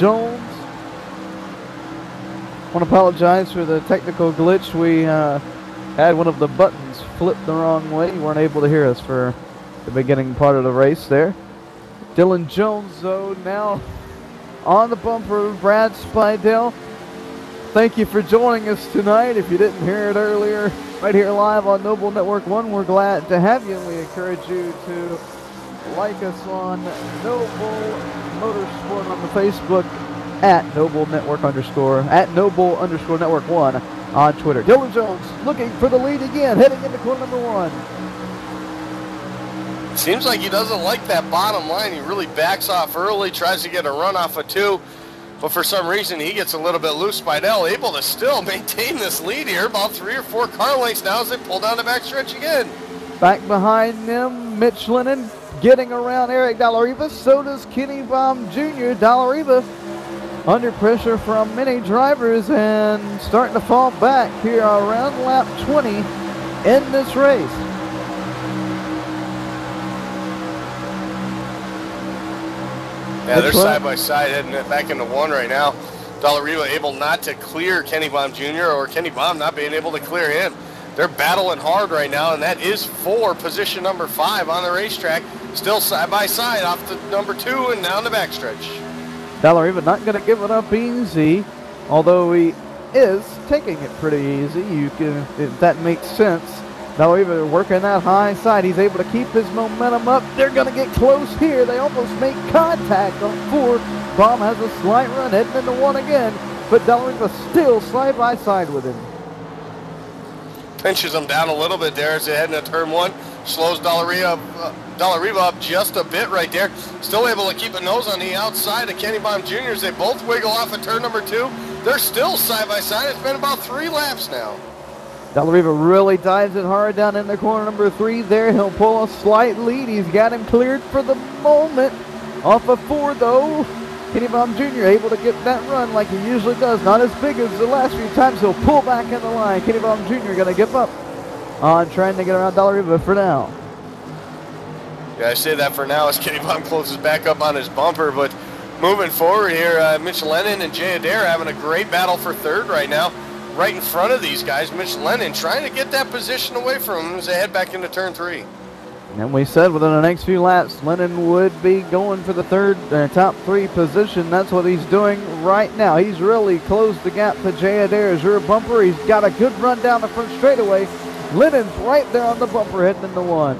Jones. I want to apologize for the technical glitch. We had one of the buttons flipped the wrong way. You weren't able to hear us for the beginning part of the race there. Dylan Jones, though, now on the bumper. Brad Spidell, thank you for joining us tonight. If you didn't hear it earlier, right here live on Noble Network 1, we're glad to have you, and we encourage you to like us on Noble Motorsport on the Facebook, at Noble Network _, Noble Network 1 on Twitter. Dylan Jones looking for the lead again, heading into corner number 1. Seems like he doesn't like that bottom line. He really backs off early, tries to get a run off of 2, but for some reason he gets a little bit loose. Spidell able to still maintain this lead here, about 3 or 4 car lengths now as they pull down the backstretch again. Back behind them, Mitch Lennon getting around Eric Dallariva. So does Kenny Baum Jr. Dallariva under pressure from many drivers and starting to fall back here around lap 20 in this race. Yeah, they're side by side heading back into 1 right now. Dallariva able not to clear Kenny Baum Jr. or Kenny Baum not being able to clear him. They're battling hard right now, and that is for position number 5 on the racetrack. Still side by side off to number 2 and down the backstretch. Dallariva not going to give it up easy, although he is taking it pretty easy. You can, if that makes sense. Dallariva working that high side. He's able to keep his momentum up. They're going to get close here. They almost make contact on 4. Baum has a slight run heading into 1 again, but Dallariva still side by side with him. Pinches him down a little bit there as they head into turn 1. Slows Dallariva up just a bit right there. Still able to keep a nose on the outside of Kenny Baum Jr. as they both wiggle off of turn number 2. They're still side by side. It's been about 3 laps now. Dallariva really dives it hard down in the corner number 3 there. He'll pull a slight lead. He's got him cleared for the moment. Off of 4 though. Kenny Baum Jr. able to get that run like he usually does. Not as big as the last few times. He'll pull back in the line. Kenny Baum Jr. going to give up on trying to get around Dallariva for now. Yeah, I say that for now as Kenny Baum closes back up on his bumper, but moving forward here, Mitch Lennon and Jay Adair having a great battle for 3rd right now. Right in front of these guys, Mitch Lennon trying to get that position away from him as they head back into turn 3. And we said within the next few laps, Lennon would be going for the top 3 position. That's what he's doing right now. He's really closed the gap to Jay Adair's rear bumper. He's got a good run down the front straightaway. Lennon's right there on the bumper heading into 1.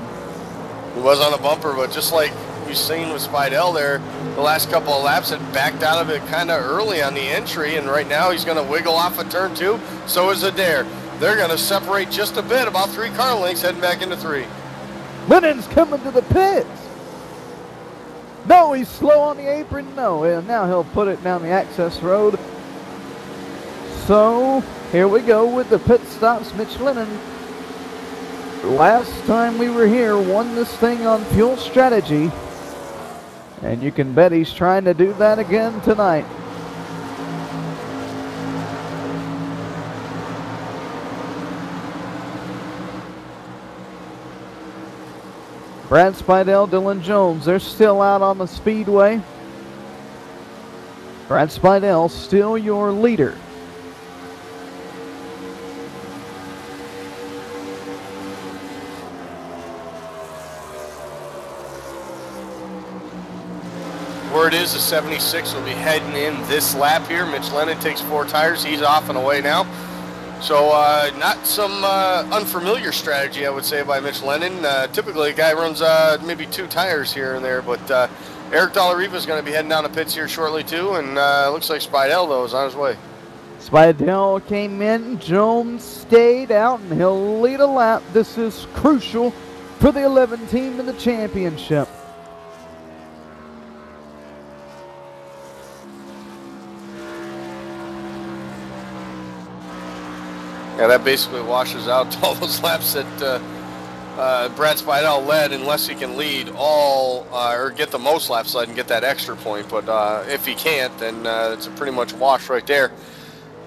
He was on the bumper, but just like you've seen with Spidell there, the last couple of laps had backed out of it kind of early on the entry, and right now he's going to wiggle off of turn 2. So is Adair. They're going to separate just a bit, about 3 car lengths heading back into 3. Lennon's coming to the pits. No, he's slow on the apron. No, and now he'll put it down the access road. So here we go with the pit stops. Mitch Lennon, last time we were here, won this thing on fuel strategy. And you can bet he's trying to do that again tonight. Brad Spidell, Dylan Jones, they're still out on the speedway. Brad Spidell, still your leader. Word is the 76 will be heading in this lap here. Mitch Lennon takes 4 tires. He's off and away now. So not some unfamiliar strategy, I would say, by Mitch Lennon. Typically, a guy runs maybe 2 tires here and there, but Eric Dallariva is going to be heading down the pits here shortly, too, and looks like Spidell, though, is on his way. Spidell came in, Jones stayed out, and he'll lead a lap. This is crucial for the 11 team in the championship. Yeah, that basically washes out all those laps that Brad Spidell led, unless he can lead all or get the most laps led and get that extra point. But if he can't, then it's a pretty much wash right there.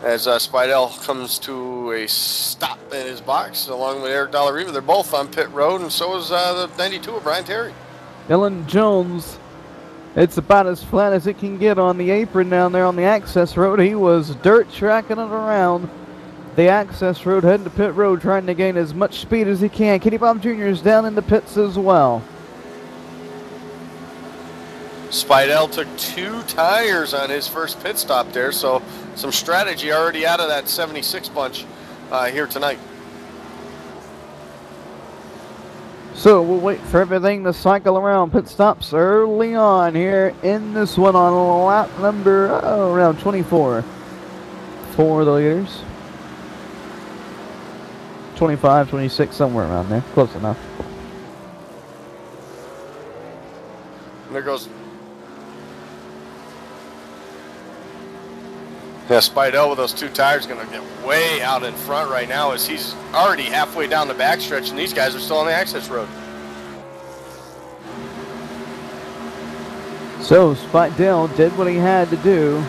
As Spidell comes to a stop in his box, along with Eric Dallariva. They're both on pit road, and so is the 92 of Brian Terry. Dylan Jones It's about as flat as it can get on the apron down there on the access road. He was dirt tracking it around the access road, heading to pit road, trying to gain as much speed as he can. Kenny Baum Jr. is down in the pits as well. Speidel took 2 tires on his first pit stop there, so some strategy already out of that 76 bunch here tonight. So we'll wait for everything to cycle around. Pit stops early on here in this one on lap number around 24 for the leaders. 25, 26, somewhere around there. Close enough. And there goes. Yeah, Speidel with those 2 tires going to get way out in front right now as he's already halfway down the backstretch and these guys are still on the access road. So Speidel did what he had to do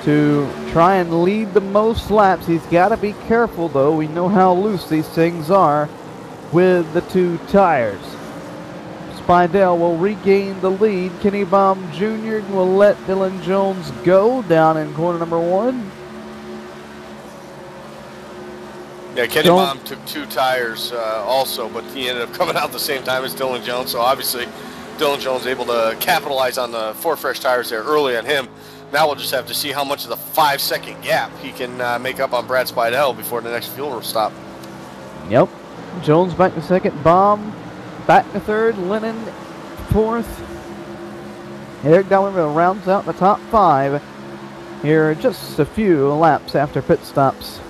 to try and lead the most laps. He's got to be careful though. We know how loose these things are with the 2 tires. Speidel will regain the lead. Kenny Baum Jr. will let Dylan Jones go down in corner number 1. Yeah, Kenny Baum took 2 tires also, but he ended up coming out at the same time as Dylan Jones. So obviously, Dylan Jones able to capitalize on the 4 fresh tires there early on him. Now we'll just have to see how much of the 5-second gap he can make up on Brad Speidel before the next fuel stop. Yep. Jones back to second. Baum back to third. Lennon fourth. Eric Dalrymple rounds out the top 5 here just a few laps after pit stops.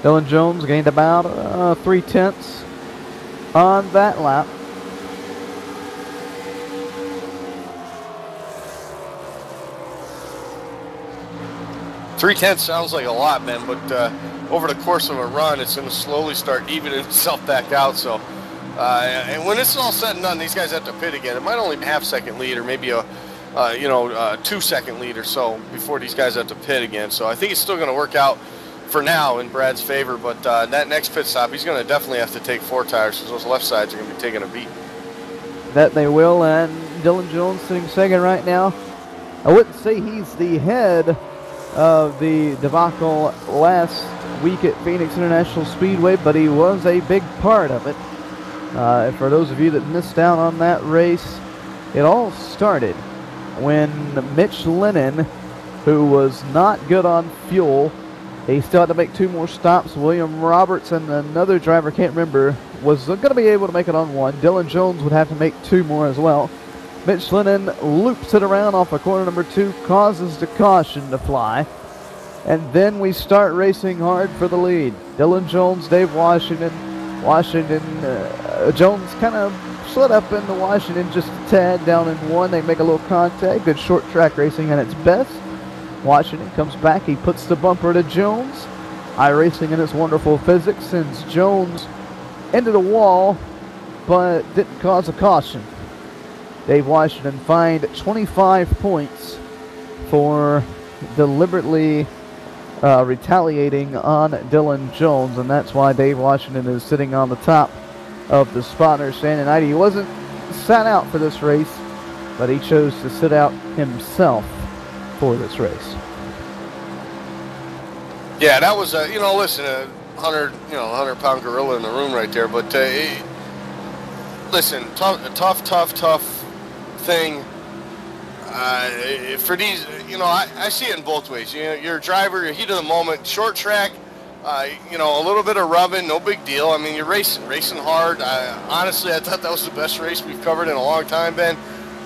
Dylan Jones gained about 3/10 on that lap. .3 sounds like a lot, man, but over the course of a run, it's going to slowly start evening itself back out. So, and when it's all said and done, these guys have to pit again. It might only be half-second lead, or maybe a 2-second lead or so before these guys have to pit again. So I think it's still going to work out for now in Brad's favor. But that next pit stop, he's going to definitely have to take 4 tires because those left sides are going to be taking a beat. That they will, and Dylan Jones sitting second right now. I wouldn't say he's the head of the debacle last week at Phoenix International Speedway, but he was a big part of it. For those of you that missed out on that race, it all started when Mitch Lennon, who was not good on fuel, he still had to make 2 more stops. William Roberts and another driver, can't remember, was going to be able to make it on 1. Dylan Jones would have to make 2 more as well. Mitch Lennon loops it around off of corner number 2, causes the caution to fly. And then we start racing hard for the lead. Dylan Jones, Dave Washington. Jones kind of slid up into Washington just a tad down in 1. They make a little contact. Good short track racing at its best. Washington comes back. He puts the bumper to Jones. iRacing in its wonderful physics sends Jones into the wall, but didn't cause a caution. Dave Washington fined 25 points for deliberately retaliating on Dylan Jones, and that's why Dave Washington is sitting on the top of the spotter stand tonight. He wasn't sat out for this race, but he chose to sit out himself for this race. Yeah, that was listen, a 100-pound gorilla in the room right there. But listen, tough thing. For these, I see it in both ways. You're a driver, you're heat of the moment, short track, a little bit of rubbing, no big deal. I mean, you're racing hard. Honestly, I thought that was the best race we've covered in a long time, Ben.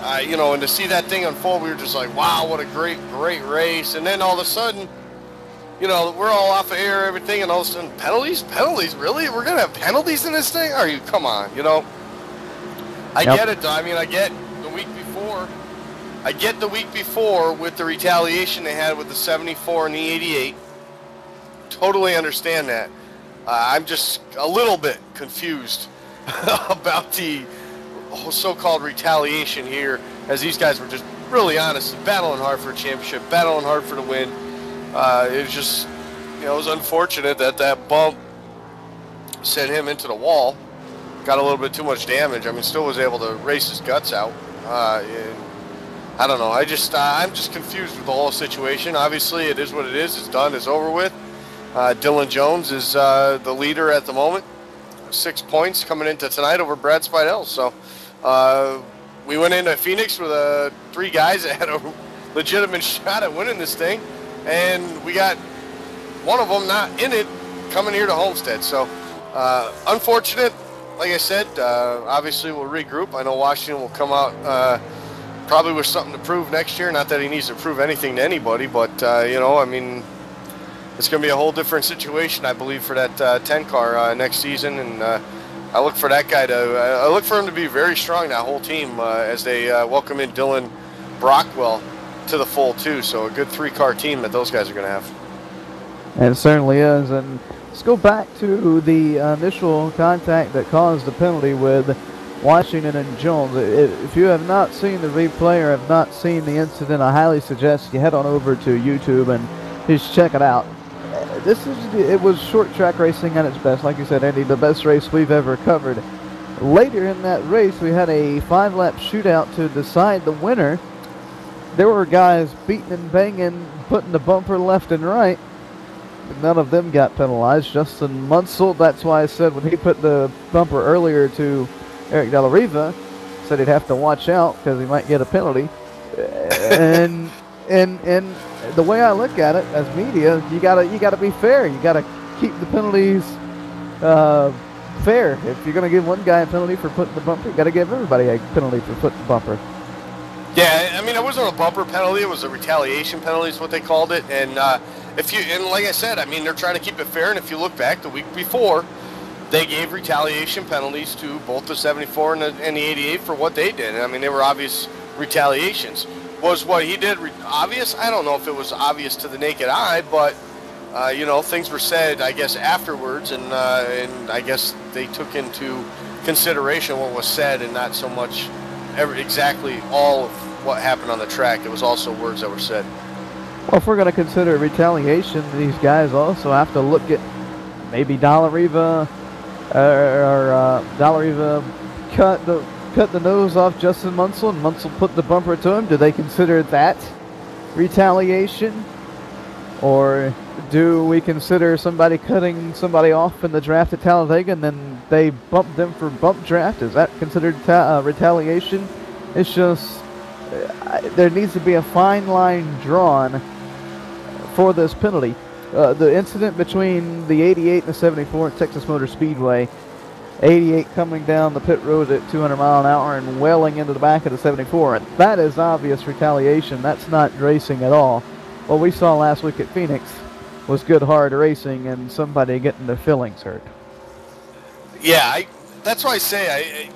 And to see that thing unfold, we were just like, wow, what a great race. And then all of a sudden, we're all off of air, everything, and all of a sudden, penalties, really? We're going to have penalties in this thing? Come on, I get it, though. I mean, I get the week before with the retaliation they had with the 74 and the 88. Totally understand that. I'm just a little bit confused about the so-called retaliation here, as these guys were just really honestly battling hard for a championship, battling hard for the win. It was just, it was unfortunate that bump sent him into the wall. Got a little bit too much damage. I mean, still was able to race his guts out. And I don't know. I'm just confused with the whole situation. Obviously, it is what it is. It's done. It's over with. Dylan Jones is the leader at the moment. 6 points coming into tonight over Brad Spidell. So we went into Phoenix with 3 guys that had a legitimate shot at winning this thing, and we got one of them not in it coming here to Homestead. So unfortunate. Like I said, obviously we'll regroup. I know Washington will come out probably with something to prove next year. Not that he needs to prove anything to anybody, but you know, I mean, it's going to be a whole different situation, I believe, for that 10 car next season. And I look for that guy I look for him to be very strong, that whole team, as they welcome in Dylan Brockwell to the fold too. So a good 3-car team that those guys are going to have. And it certainly is. And let's go back to the initial contact that caused the penalty with Washington and Jones. If you have not seen the replay or have not seen the incident, I highly suggest you head on over to YouTube and just check it out. It was short track racing at its best. Like you said, Andy, the best race we've ever covered. Later in that race, we had a 5-lap shootout to decide the winner. There were guys beating and banging, putting the bumper left and right. None of them got penalized. Justin Munsell, that's why I said when he put the bumper earlier to Eric De La Riva, said he'd have to watch out because he might get a penalty. and the way I look at it as media, you gotta be fair. You gotta keep the penalties fair. If you're gonna give one guy a penalty for putting the bumper, you gotta give everybody a penalty for putting the bumper. Yeah, I mean, it wasn't a bumper penalty; it was a retaliation penalty, is what they called it. And and like I said, I mean, they're trying to keep it fair. And if you look back the week before, they gave retaliation penalties to both the 74 and the 88 for what they did. I mean, they were obvious retaliations. Was what he did obvious? I don't know if it was obvious to the naked eye, but you know, things were said, I guess, afterwards, and I guess they took into consideration what was said and not so much exactly all of what happened on the track. It was also words that were said. Well, if we're going to consider retaliation, these guys also have to look at maybe De La Riva or De La Riva cut the nose off Justin Munsell and Munsell put the bumper to him. Do they consider that retaliation? Or do we consider somebody cutting somebody off in the draft at Talladega and then they bump them for bump draft? Is that considered retaliation? It's just there needs to be a fine line drawn for this penalty. The incident between the 88 and the 74 at Texas Motor Speedway, 88 coming down the pit road at 200 mile an hour and welling into the back of the 74. And that is obvious retaliation. That's not racing at all. What we saw last week at Phoenix was good hard racing and somebody getting their feelings hurt. Yeah, that's why I say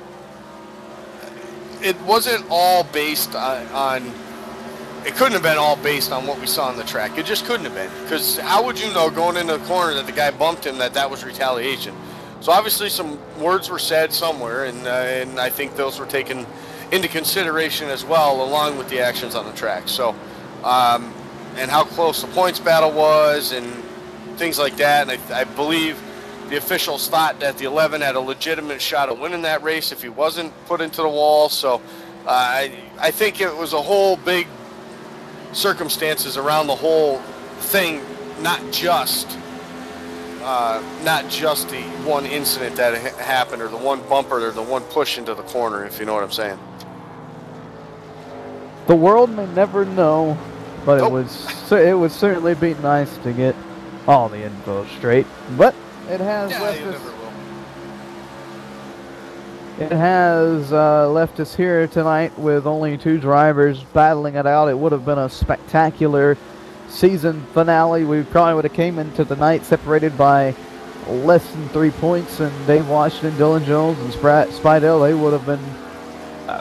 it wasn't all based on it couldn't have been all based on what we saw on the track. It just couldn't have been, because how would you know going into the corner that the guy bumped him that was retaliation? So obviously some words were said somewhere, and I think those were taken into consideration as well, along with the actions on the track. So, and how close the points battle was and things like that. And I believe the officials thought that the 11 had a legitimate shot of winning that race if he wasn't put into the wall. So I think it was a whole big circumstances around the whole thing, not just the one incident that happened, or the one bumper, or the one push into the corner, if you know what I'm saying. The world may never know, but it would certainly be nice to get all the info straight. But it has left us here tonight with only 2 drivers battling it out. It would have been a spectacular season finale. We probably would have came into the night separated by less than 3 points, and Dave Washington, Dylan Jones, and Spidell, they would have been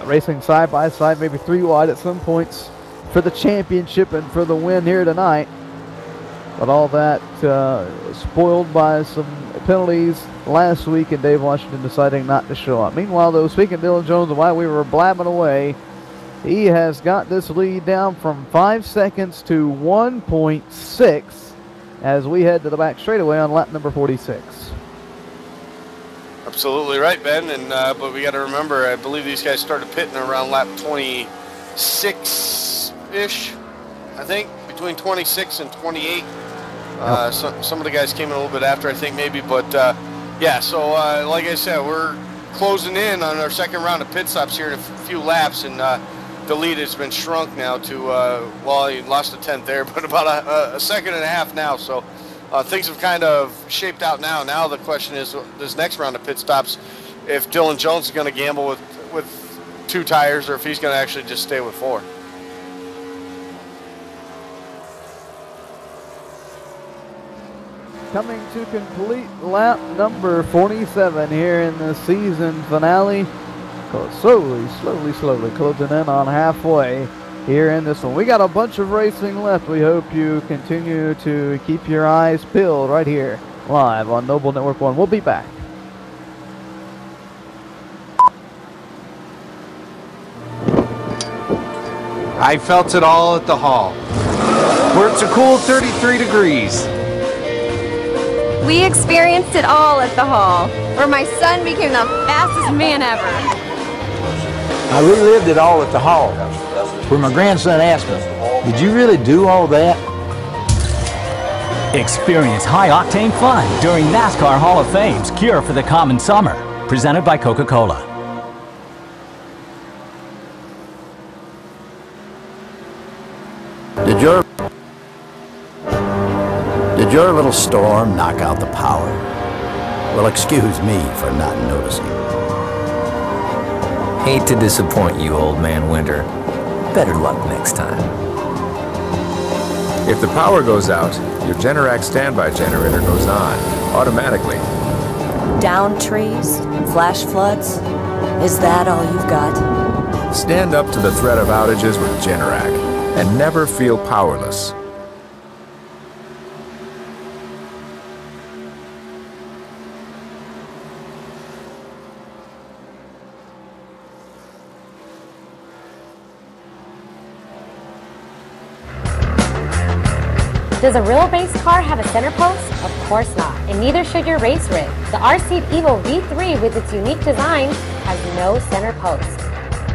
racing side by side, maybe 3 wide at some points for the championship and for the win here tonight. But all that spoiled by some penalties last week, and Dave Washington deciding not to show up. Meanwhile, though, speaking of Dylan Jones, and while we were blabbing away, he has got this lead down from 5 seconds to 1.6 as we head to the back straightaway on lap number 46. Absolutely right, Ben. And but we got to remember, I believe these guys started pitting around lap 26-ish, I think, between 26 and 28. Yep. Some of the guys came in a little bit after, I think, maybe. But, yeah, so like I said, we're closing in on our second round of pit stops here in a few laps. And the lead has been shrunk now to, well, he lost a tenth there, but about a second and a half now. So things have kind of shaped out now. Now the question is, this next round of pit stops, if Dylan Jones is going to gamble with 2 tires or if he's going to actually just stay with 4. Coming to complete lap number 47 here in the season finale. Slowly closing in on halfway here in this one. We got a bunch of racing left. We hope you continue to keep your eyes peeled right here live on Noble Network 1. We'll be back. I felt it all at the Hall, where it's a cool 33 degrees. We experienced it all at the Hall, where my son became the fastest man ever. I relived it all at the Hall, where my grandson asked me, "Did you really do all that?" Experience high-octane fun during NASCAR Hall of Fame's Cure for the Common Summer, presented by Coca-Cola. Did your little storm knock out the power? Well, excuse me for not noticing. Hate to disappoint you, old man Winter. Better luck next time. If the power goes out, your Generac standby generator goes on, automatically. Down trees? Flash floods? Is that all you've got? Stand up to the threat of outages with Generac, and never feel powerless. Does a real race car have a center post? Of course not, and neither should your race rig. The R-Seat Evo V3 with its unique design has no center post.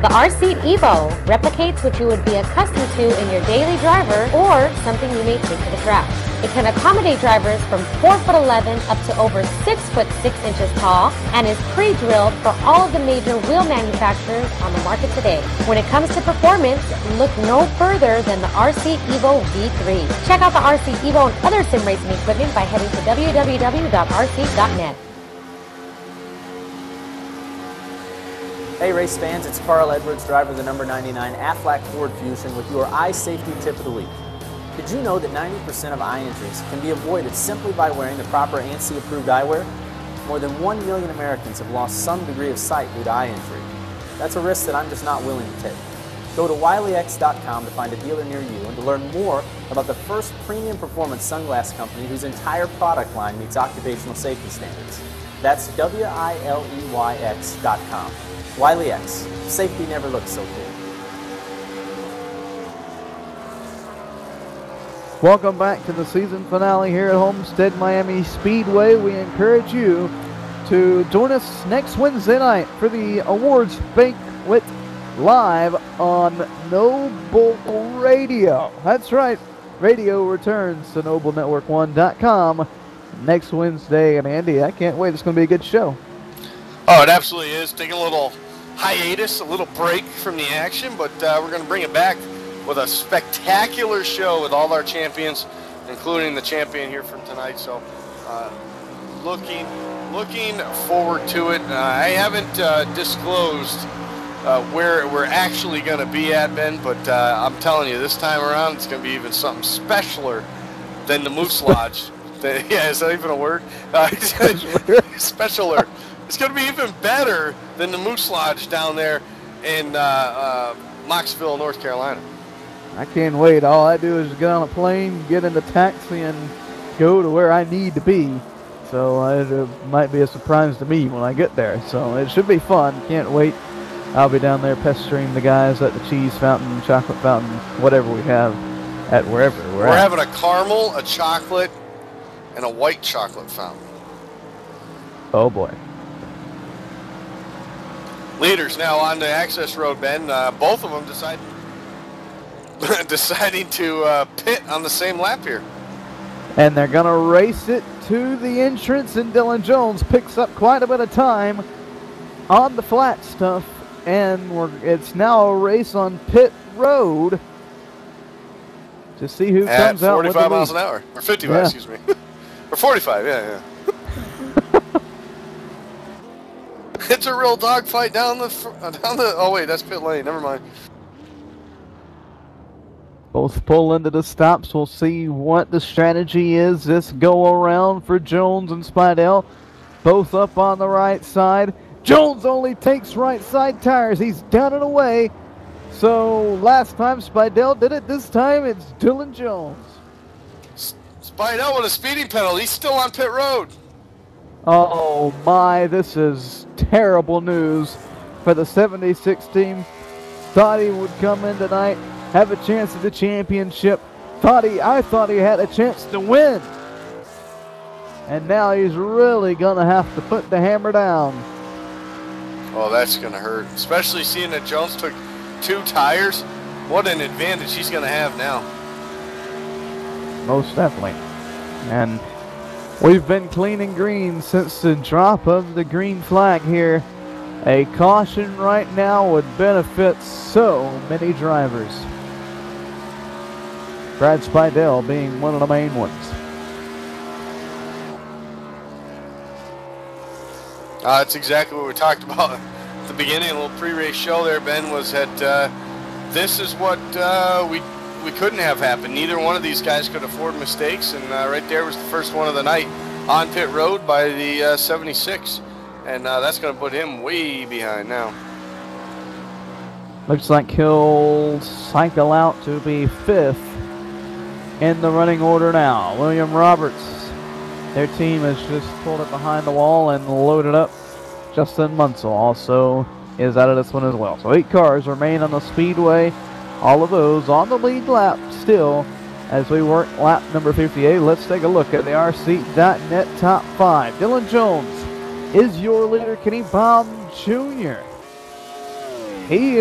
The R-Seat Evo replicates what you would be accustomed to in your daily driver or something you may take to the track. It can accommodate drivers from 4'11" up to over 6'6" tall and is pre-drilled for all of the major wheel manufacturers on the market today. When it comes to performance, look no further than the R-Seat Evo V3. Check out the R-Seat Evo and other sim racing equipment by heading to www.rseat.net. Hey race fans, it's Carl Edwards, driver of the number 99 Aflac Ford Fusion with your eye safety tip of the week. Did you know that 90% of eye injuries can be avoided simply by wearing the proper ANSI approved eyewear? More than 1 million Americans have lost some degree of sight due to eye injury. That's a risk that I'm just not willing to take. Go to wileyx.com to find a dealer near you and to learn more about the first premium performance sunglass company whose entire product line meets occupational safety standards. That's wileyx.com. Wiley X. Safety never looks so cool. Welcome back to the season finale here at Homestead Miami Speedway. We encourage you to join us next Wednesday night for the awards banquet live on Noble Radio. That's right. Radio returns to NobleNetwork1.com next Wednesday. And Andy, I can't wait. It's going to be a good show. Oh, it absolutely is. Taking a little hiatus, a little break from the action, but we're going to bring it back with a spectacular show with all our champions, including the champion here from tonight. So looking forward to it. I haven't disclosed where we're actually going to be at, Ben, but I'm telling you, this time around it's going to be even something specialer than the Moose Lodge. Yeah, is that even a word? Specialer. It's going to be even better than the Moose Lodge down there in Knoxville, North Carolina. I can't wait. All I do is get on a plane, get in the taxi, and go to where I need to be. So it might be a surprise to me when I get there. So it should be fun. Can't wait. I'll be down there pestering the guys at the cheese fountain, chocolate fountain, whatever we have at wherever we're at. Having a caramel, a chocolate, and a white chocolate fountain. Oh boy. Leaders now on the access road, Ben. Both of them deciding to pit on the same lap here. And they're going to race it to the entrance, and Dylan Jones picks up quite a bit of time on the flat stuff, and it's now a race on pit road to see who comes out with the lead. 45 miles an hour, or 55, excuse me. Or 45, yeah. It's a real dogfight down the. Oh wait, that's pit lane. Never mind. Both pull into the stops. We'll see what the strategy is this go around for Jones and Speidel. Both up on the right side. Jones only takes right side tires. He's down and away. So last time Speidel did it. This time it's Dylan Jones. Speidel with a speeding penalty. He's still on pit road. Oh my, this is terrible news for the 76 team. Thought he would come in tonight, have a chance at the championship. I thought he had a chance to win. And now he's really gonna have to put the hammer down. Oh, that's gonna hurt. Especially seeing that Jones took 2 tires. What an advantage he's gonna have now. Most definitely. And we've been cleaning green since the drop of the green flag here. A caution right now would benefit so many drivers. Brad Speidel being one of the main ones. That's exactly what we talked about at the beginning. A little pre-race show there, Ben, was that this is what we couldn't have happen. Neither one of these guys could afford mistakes, and right there was the first one of the night on pit road by the 76, and that's going to put him way behind now. Looks like he'll cycle out to be 5th in the running order now. William Roberts, their team has just pulled it behind the wall and loaded up. Justin Munsell also is out of this one as well. So 8 cars remain on the speedway. All of those on the lead lap still as we work lap number 58. Let's take a look at the RC.net top 5. Dylan Jones is your leader. Kenny Baum Jr. He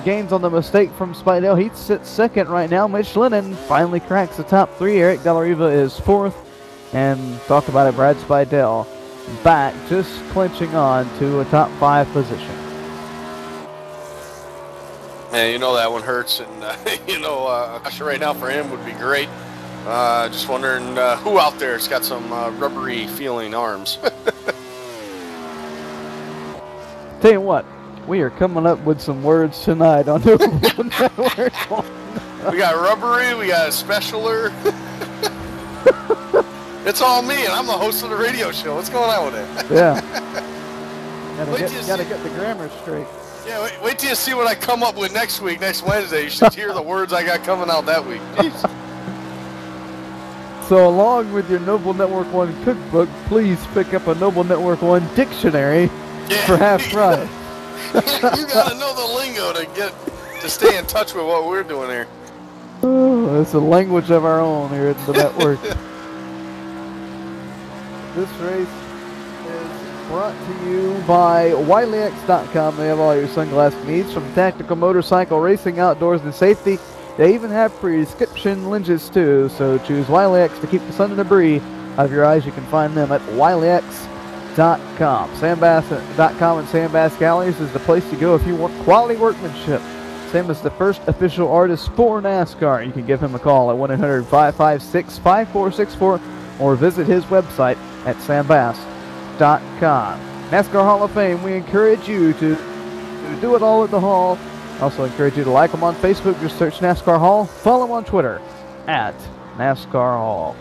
gains on the mistake from Speidel. He sits 2nd right now. Mitch Lennon finally cracks the top 3. Eric Dellariva is 4th. And talk about it, Brad Speidel back, just clinching on to a top 5 position. Man, you know that one hurts, and a caution right now for him would be great. Just wondering who out there has got some rubbery feeling arms. Tell you what, we are coming up with some words tonight on the network. We got rubbery, we got a specialer. It's all me, and I'm the host of the radio show. What's going on with it? Yeah. Gotta get the grammar straight. Yeah, wait till you see what I come up with next week, next Wednesday. You should hear the words I got coming out that week. Jeez. So along with your Noble Network 1 cookbook, please pick up a Noble Network 1 dictionary for half price. You gotta know the lingo to stay in touch with what we're doing here. Oh, it's a language of our own here at the network. This race is brought to you by WileyX.com. They have all your sunglass needs, from tactical motorcycle racing, outdoors, and safety. They even have prescription lenses too, so choose WileyX to keep the sun and debris out of your eyes. You can find them at WileyX.com. Sandbass.com and Sandbass Galleries is the place to go if you want quality workmanship. Sam is the first official artist for NASCAR. You can give him a call at 1-800-556-5464 or visit his website at sandbass.com. NASCAR Hall of Fame, we encourage you to do it all at the Hall. Also encourage you to like them on Facebook. Just search NASCAR Hall. Follow them on Twitter at NASCAR Hall.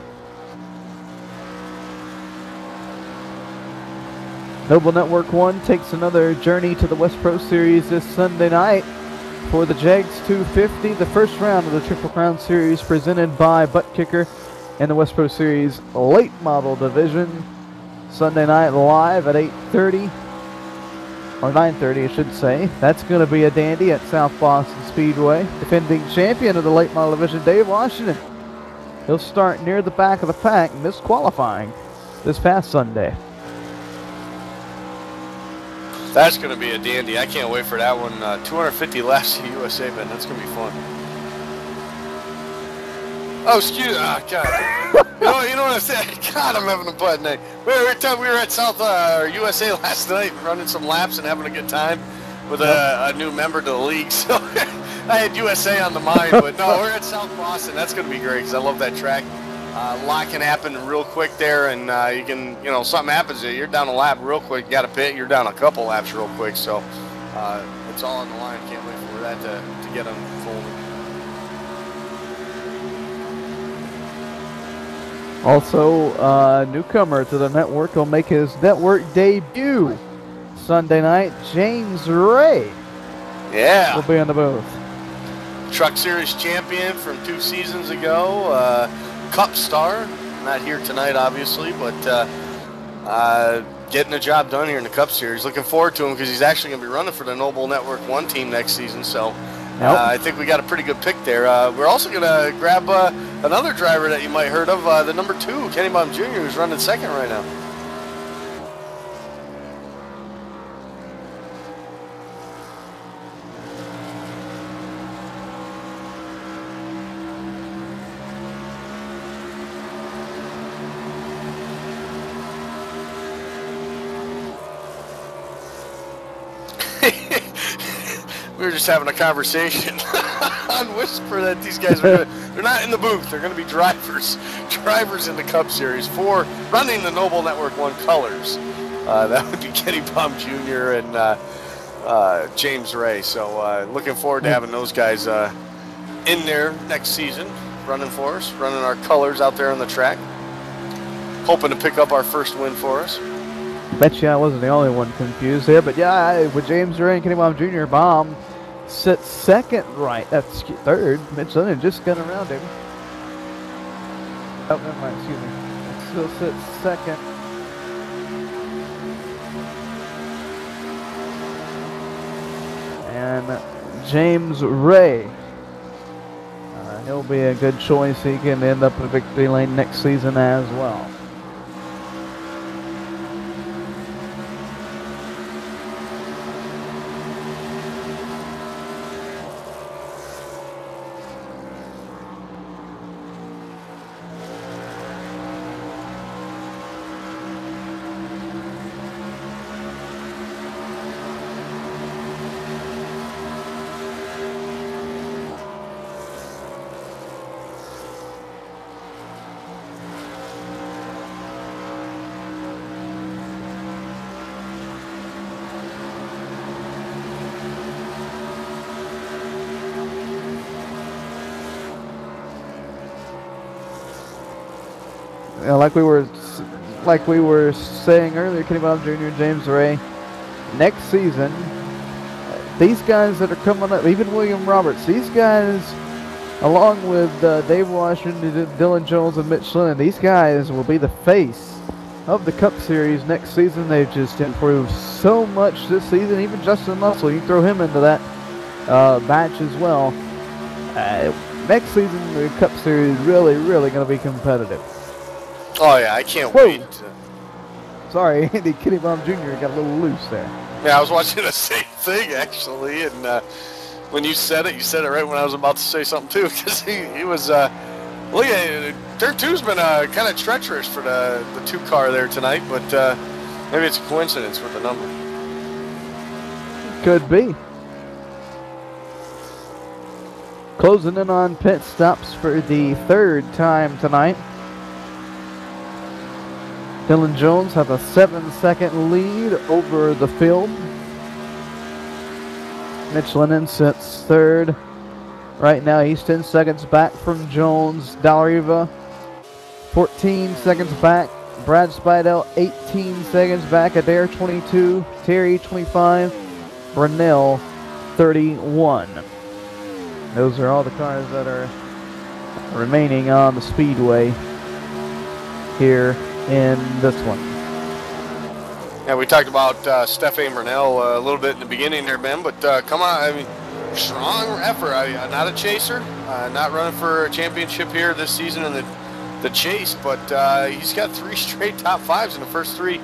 Noble Network 1 takes another journey to the West Pro Series this Sunday night for the Jags 250, the first round of the Triple Crown Series presented by Butt Kicker in the West Pro Series late model division. Sunday night live at 8:30, or 9:30 I should say. That's going to be a dandy at South Boston Speedway. Defending champion of the late model division, Dave Washington. He'll start near the back of the pack, disqualifying this past Sunday. That's going to be a dandy. I can't wait for that one. 250 laps at USA, man. That's going to be fun. Oh, excuse. God. you know what I'm saying? God, I'm having a bad night. We were at South USA last night, running some laps and having a good time with a new member to the league. So I had USA on the mind, but no, we're at South Boston. That's going to be great because I love that track. A lot can happen real quick there, and you can, something happens there. You're down a lap real quick. You got a pit. You're down a couple laps real quick. So it's all on the line. Can't wait for that to get unfolded. Also, newcomer to the network will make his network debut Sunday night. James Ray. Yeah. Will be in the booth. Truck Series champion from 2 seasons ago. Cup star. Not here tonight, obviously, but getting the job done here in the Cup Series. Looking forward to him because he's actually going to be running for the Noble Network 1 team next season. So I think we got a pretty good pick there. We're also going to grab another driver that you might heard of, the number 2, Kenny Baum Jr., who's running second right now. We were just having a conversation on Whisper that these guys are they're not in the booth. They're going to be drivers in the Cup Series for running the Noble Network 1 colors. That would be Kenny Baum Jr. and James Ray. So looking forward to having those guys in there next season, running for us, running our colors out there on the track. Hoping to pick up our first win for us. Bet you I wasn't the only one confused there, but yeah, with James Ray and Kenny Baum Jr., Baum sits second third. Mitch Lennon just got around him. Oh, never mind, excuse me. Still sits second. And James Ray, he'll be a good choice. He can end up in victory lane next season as well. Like we were saying earlier, Kenny Baum Jr. and James Ray, next season, these guys that are coming up, even William Roberts, these guys, along with Dave Washington, Dylan Jones, and Mitch Lennon, these guys will be the face of the Cup Series next season. They've just improved so much this season. Even Justin Muscle, you can throw him into that batch as well. Next season, the Cup Series is really going to be competitive. Oh, yeah, I can't wait. Sorry, Andy, Kenny Baum Jr. got a little loose there. Yeah, I was watching the same thing, actually, and when you said it right when I was about to say something, too, because he was, look at it, Turn 2's been kind of treacherous for the 2 car there tonight, but maybe it's a coincidence with the number. Could be. Closing in on pit stops for the 3rd time tonight. Dylan Jones has a 7-second lead over the field. Mitch Lennon sits 3rd. Right now he's 10 seconds back from Jones. Dalriva 14 seconds back. Brad Spidell 18 seconds back. Adair 22. Terry 25. Brunel 31. Those are all the cars that are remaining on the speedway here in this one. Yeah, we talked about Stefan Brunel a little bit in the beginning there, Ben, but come on, I mean, strong effort. Not a chaser, not running for a championship here this season in the chase, but he's got 3 straight top 5s in the first 3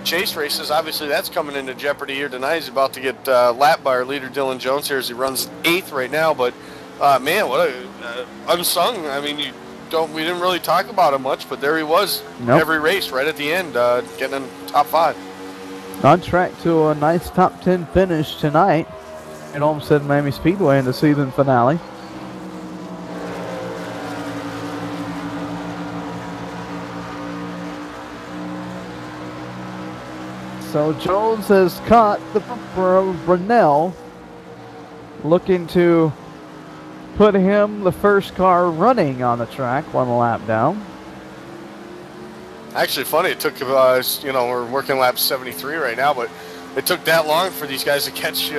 chase races. Obviously, that's coming into jeopardy here tonight. He's about to get lapped by our leader, Dylan Jones, here as he runs 8th right now. But, man, what a unsung. I mean, we didn't really talk about him much, but there he was every race right at the end, getting in top 5. On track to a nice top 10 finish tonight at Olmsted Miami Speedway in the season finale. So Jones has caught the bumper of Brunel, looking to put him the first car running on the track, 1 lap down. Actually, funny, it took, we're working lap 73 right now, but it took that long for these guys to catch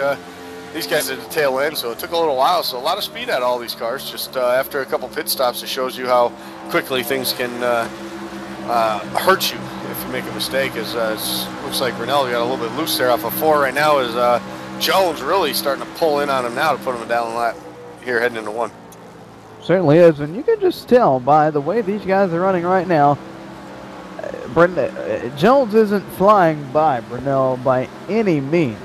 these guys at the tail end, so it took a little while. So a lot of speed out of all these cars. Just after a couple pit stops, it shows you how quickly things can hurt you if you make a mistake. Looks like Brunel got a little bit loose there off of 4 right now. Is Jones really starting to pull in on him now to put him down the lap here heading into 1. Certainly is, and you can just tell by the way these guys are running right now. Jones isn't flying by Brunel by any means.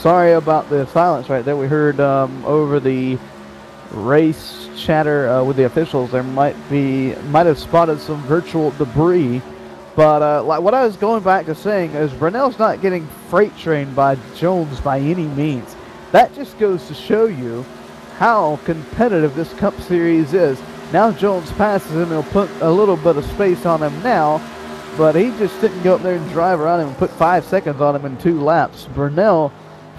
Sorry about the silence right there. We heard over the race chatter with the officials there might have spotted some virtual debris. But like what I was going back to saying is Brunel's not getting freight trained by Jones by any means. That just goes to show you how competitive this Cup Series is. Now Jones passes him. He'll put a little bit of space on him now, but he just didn't go up there and drive around him and put 5 seconds on him in 2 laps. Brunel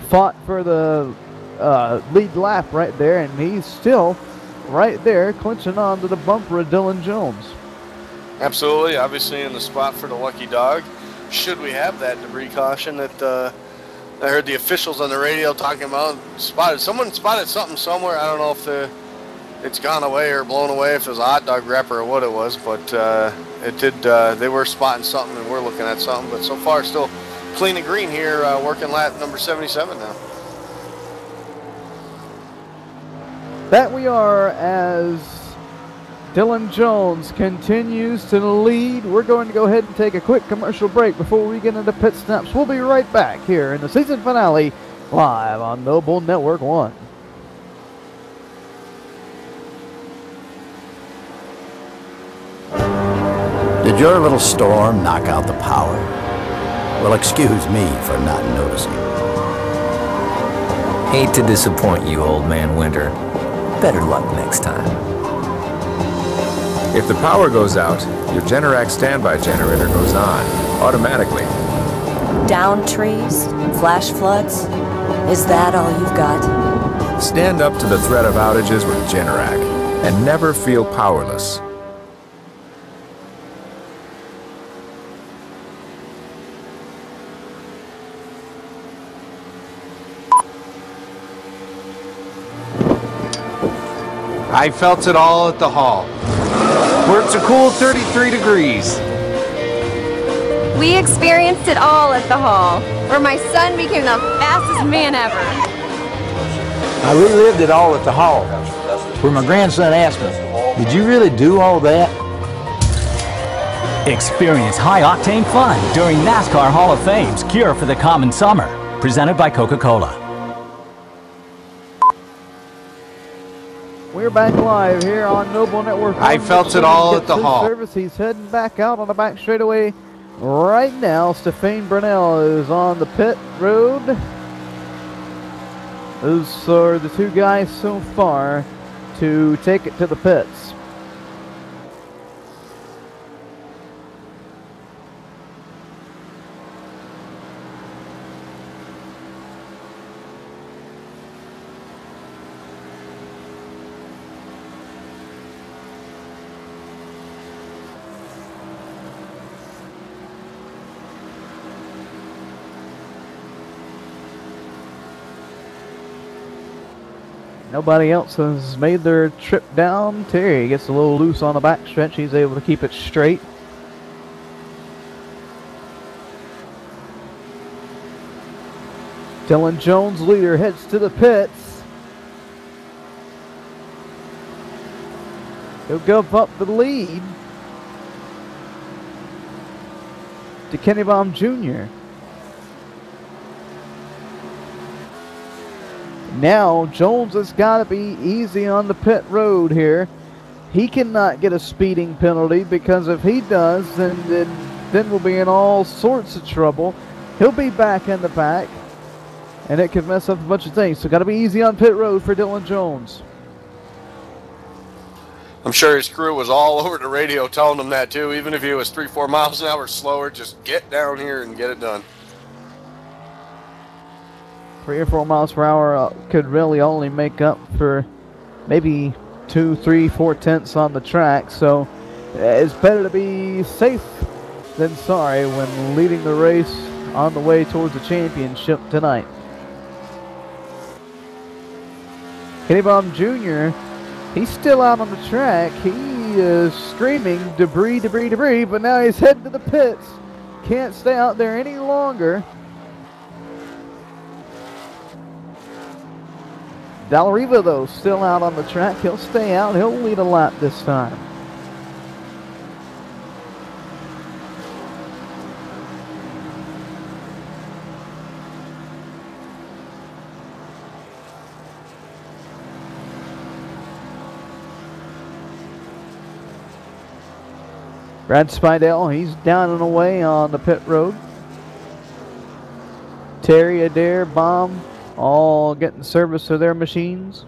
fought for the lead lap right there, and he's still right there clinching on to the bumper of Dylan Jones. Absolutely, obviously in the spot for the lucky dog. Should we have that debris caution that I heard the officials on the radio talking about? Someone spotted something somewhere. I don't know if it's gone away or blown away, if it was a hot dog wrapper or what it was, but it did. They were spotting something, and we're looking at something. But so far, still clean and green here, working lap number 77 now. That we are, as Dylan Jones continues to lead. We're going to go ahead and take a quick commercial break before we get into pit stops. We'll be right back here in the season finale, live on Noble Network 1. Did your little storm knock out the power? Well, excuse me for not noticing. Hate to disappoint you, old man Winter. Better luck next time. If the power goes out, your Generac standby generator goes on, automatically. Down trees? Flash floods? Is that all you've got? Stand up to the threat of outages with Generac and never feel powerless. I felt it all at the hall, where it's a cool 33 degrees. We experienced it all at the hall, where my son became the fastest man ever. I relived it all at the hall, where my grandson asked me, "Did you really do all that?" Experience high-octane fun during NASCAR Hall of Fame's Cure for the Common Summer, presented by Coca-Cola. We're back live here on Noble Network. I felt it all at the hall. He's heading back out on the back straightaway right now. Stefan Brunel is on the pit road. Those are the two guys so far to take it to the pits. Nobody else has made their trip down. Terry gets a little loose on the backstretch. He's able to keep it straight. Dylan Jones, leader, heads to the pits. He'll give up the lead to Kenny Baum Jr. Now Jones has got to be easy on the pit road here. He cannot get a speeding penalty, because if he does, then we'll be in all sorts of trouble. He'll be back in the back, and it could mess up a bunch of things. So got to be easy on pit road for Dylan Jones. I'm sure his crew was all over the radio telling him that too. Even if he was 3-4 miles an hour slower, just get down here and get it done. 3 or 4 miles per hour could really only make up for maybe 2, 3, 4 tenths on the track. So it's better to be safe than sorry when leading the race on the way towards the championship tonight. Kenny Baum Jr., he's still out on the track. He is screaming debris, debris, debris, but now he's heading to the pits. Can't stay out there any longer. Dallariva, though, still out on the track. He'll stay out. He'll lead a lap this time. Brad Spidell, he's down and away on the pit road. Terry, Adair, Baum, all getting service to their machines.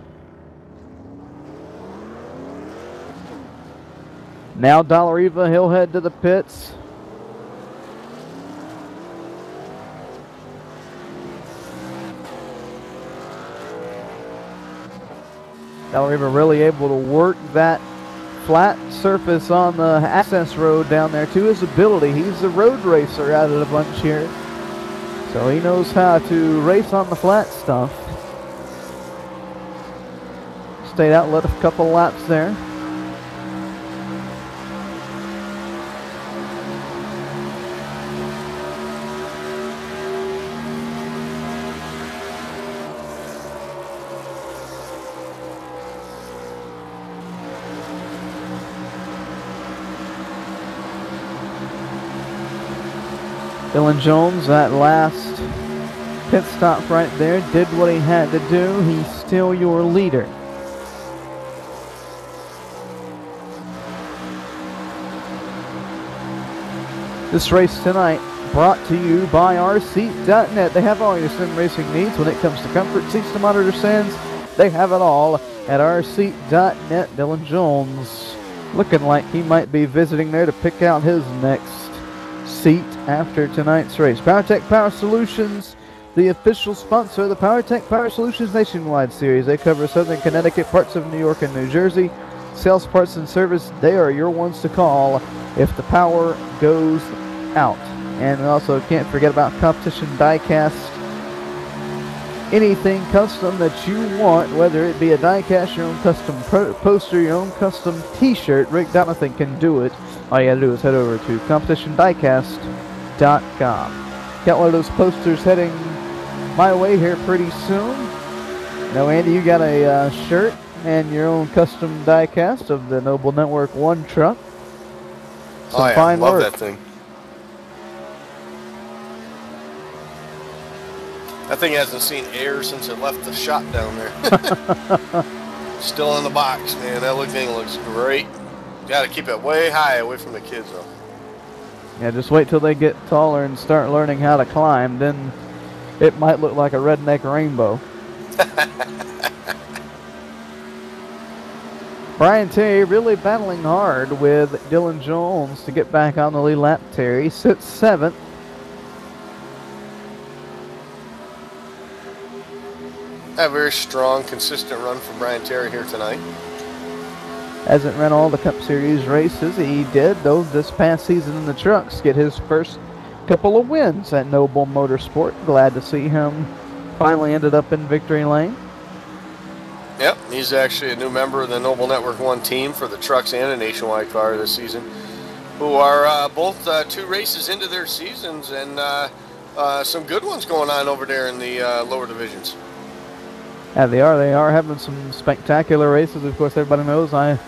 Now Dallariva, he'll head to the pits. Dallariva really able to work that flat surface on the access road down there to his ability. He's a road racer out of the bunch here, so he knows how to race on the flat stuff. Stayed out, led a couple laps there. Dylan Jones, that last pit stop right there, did what he had to do. He's still your leader. This race tonight brought to you by rseat.net. They have all your sim racing needs when it comes to comfort, seats to monitor sends. They have it all at rseat.net. Dylan Jones looking like he might be visiting there to pick out his next seat after tonight's race. PowerTech Power Solutions, the official sponsor of the PowerTech Power Solutions Nationwide Series. They cover Southern Connecticut, parts of New York and New Jersey. Sales, parts, and service, they are your ones to call if the power goes out. And also, can't forget about Competition Diecast. Anything custom that you want, whether it be a diecast, your own custom poster, your own custom t-shirt, Rick Donathan can do it. All you gotta do is head over to competitiondiecast.com. Got one of those posters heading my way here pretty soon. Now, Andy, you got a shirt and your own custom diecast of the Noble Network 1 truck. Some fine love work. that thing. That thing hasn't seen air since it left the shop down there. Still in the box, man. That thing looks great. Got to keep it way high away from the kids, though. Yeah, just wait till they get taller and start learning how to climb. Then it might look like a redneck rainbow. Brian Terry really battling hard with Dylan Jones to get back on the lead lap. Terry sits 7th. A very strong, consistent run from Brian Terry here tonight. Hasn't run all the Cup Series races. He did, though, this past season in the trucks, get his first couple of wins at Noble Motorsport. Glad to see him finally ended up in victory lane. Yep, he's actually a new member of the Noble Network 1 team for the trucks and a nationwide car this season, who are both 2 races into their seasons, and some good ones going on over there in the lower divisions. Yeah, they are. They are having some spectacular races. Of course, everybody knows I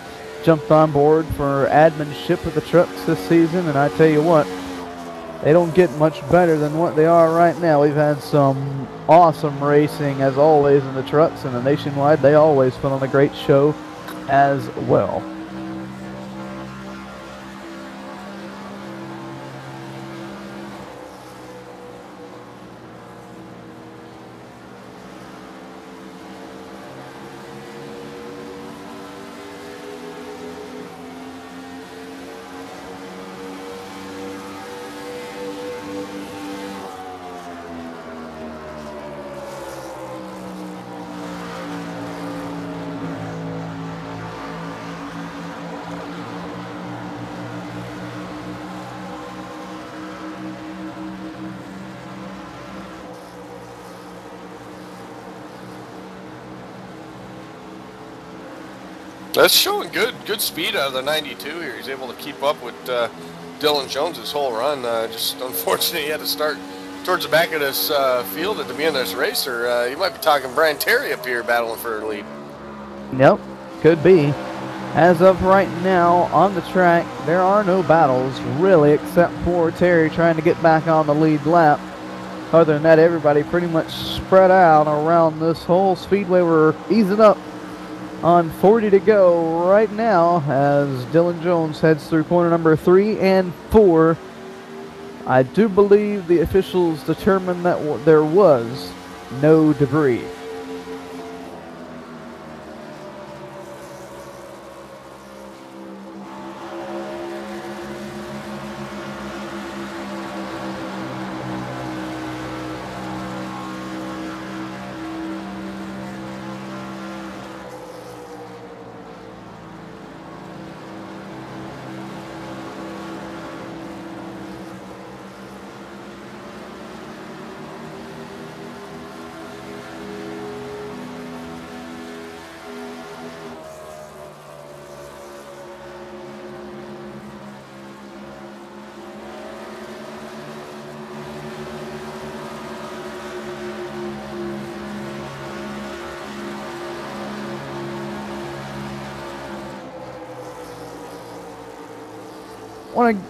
jumped on board for adminship of the trucks this season, and I tell you what, they don't get much better than what they are right now. We've had some awesome racing, as always, in the trucks, and the nationwide, they always put on a great show as well. That's showing good speed out of the 92 here. He's able to keep up with Dylan Jones this whole run. Just unfortunately, he had to start towards the back of this field at the beginning of this race, or you might be talking Brian Terry up here battling for a lead. Yep, could be. As of right now, on the track, there are no battles, really, except for Terry trying to get back on the lead lap. Other than that, everybody pretty much spread out around this whole speedway. We're easing up on 40 to go right now as Dylan Jones heads through corner number 3 and 4. I do believe the officials determined that there was no debris.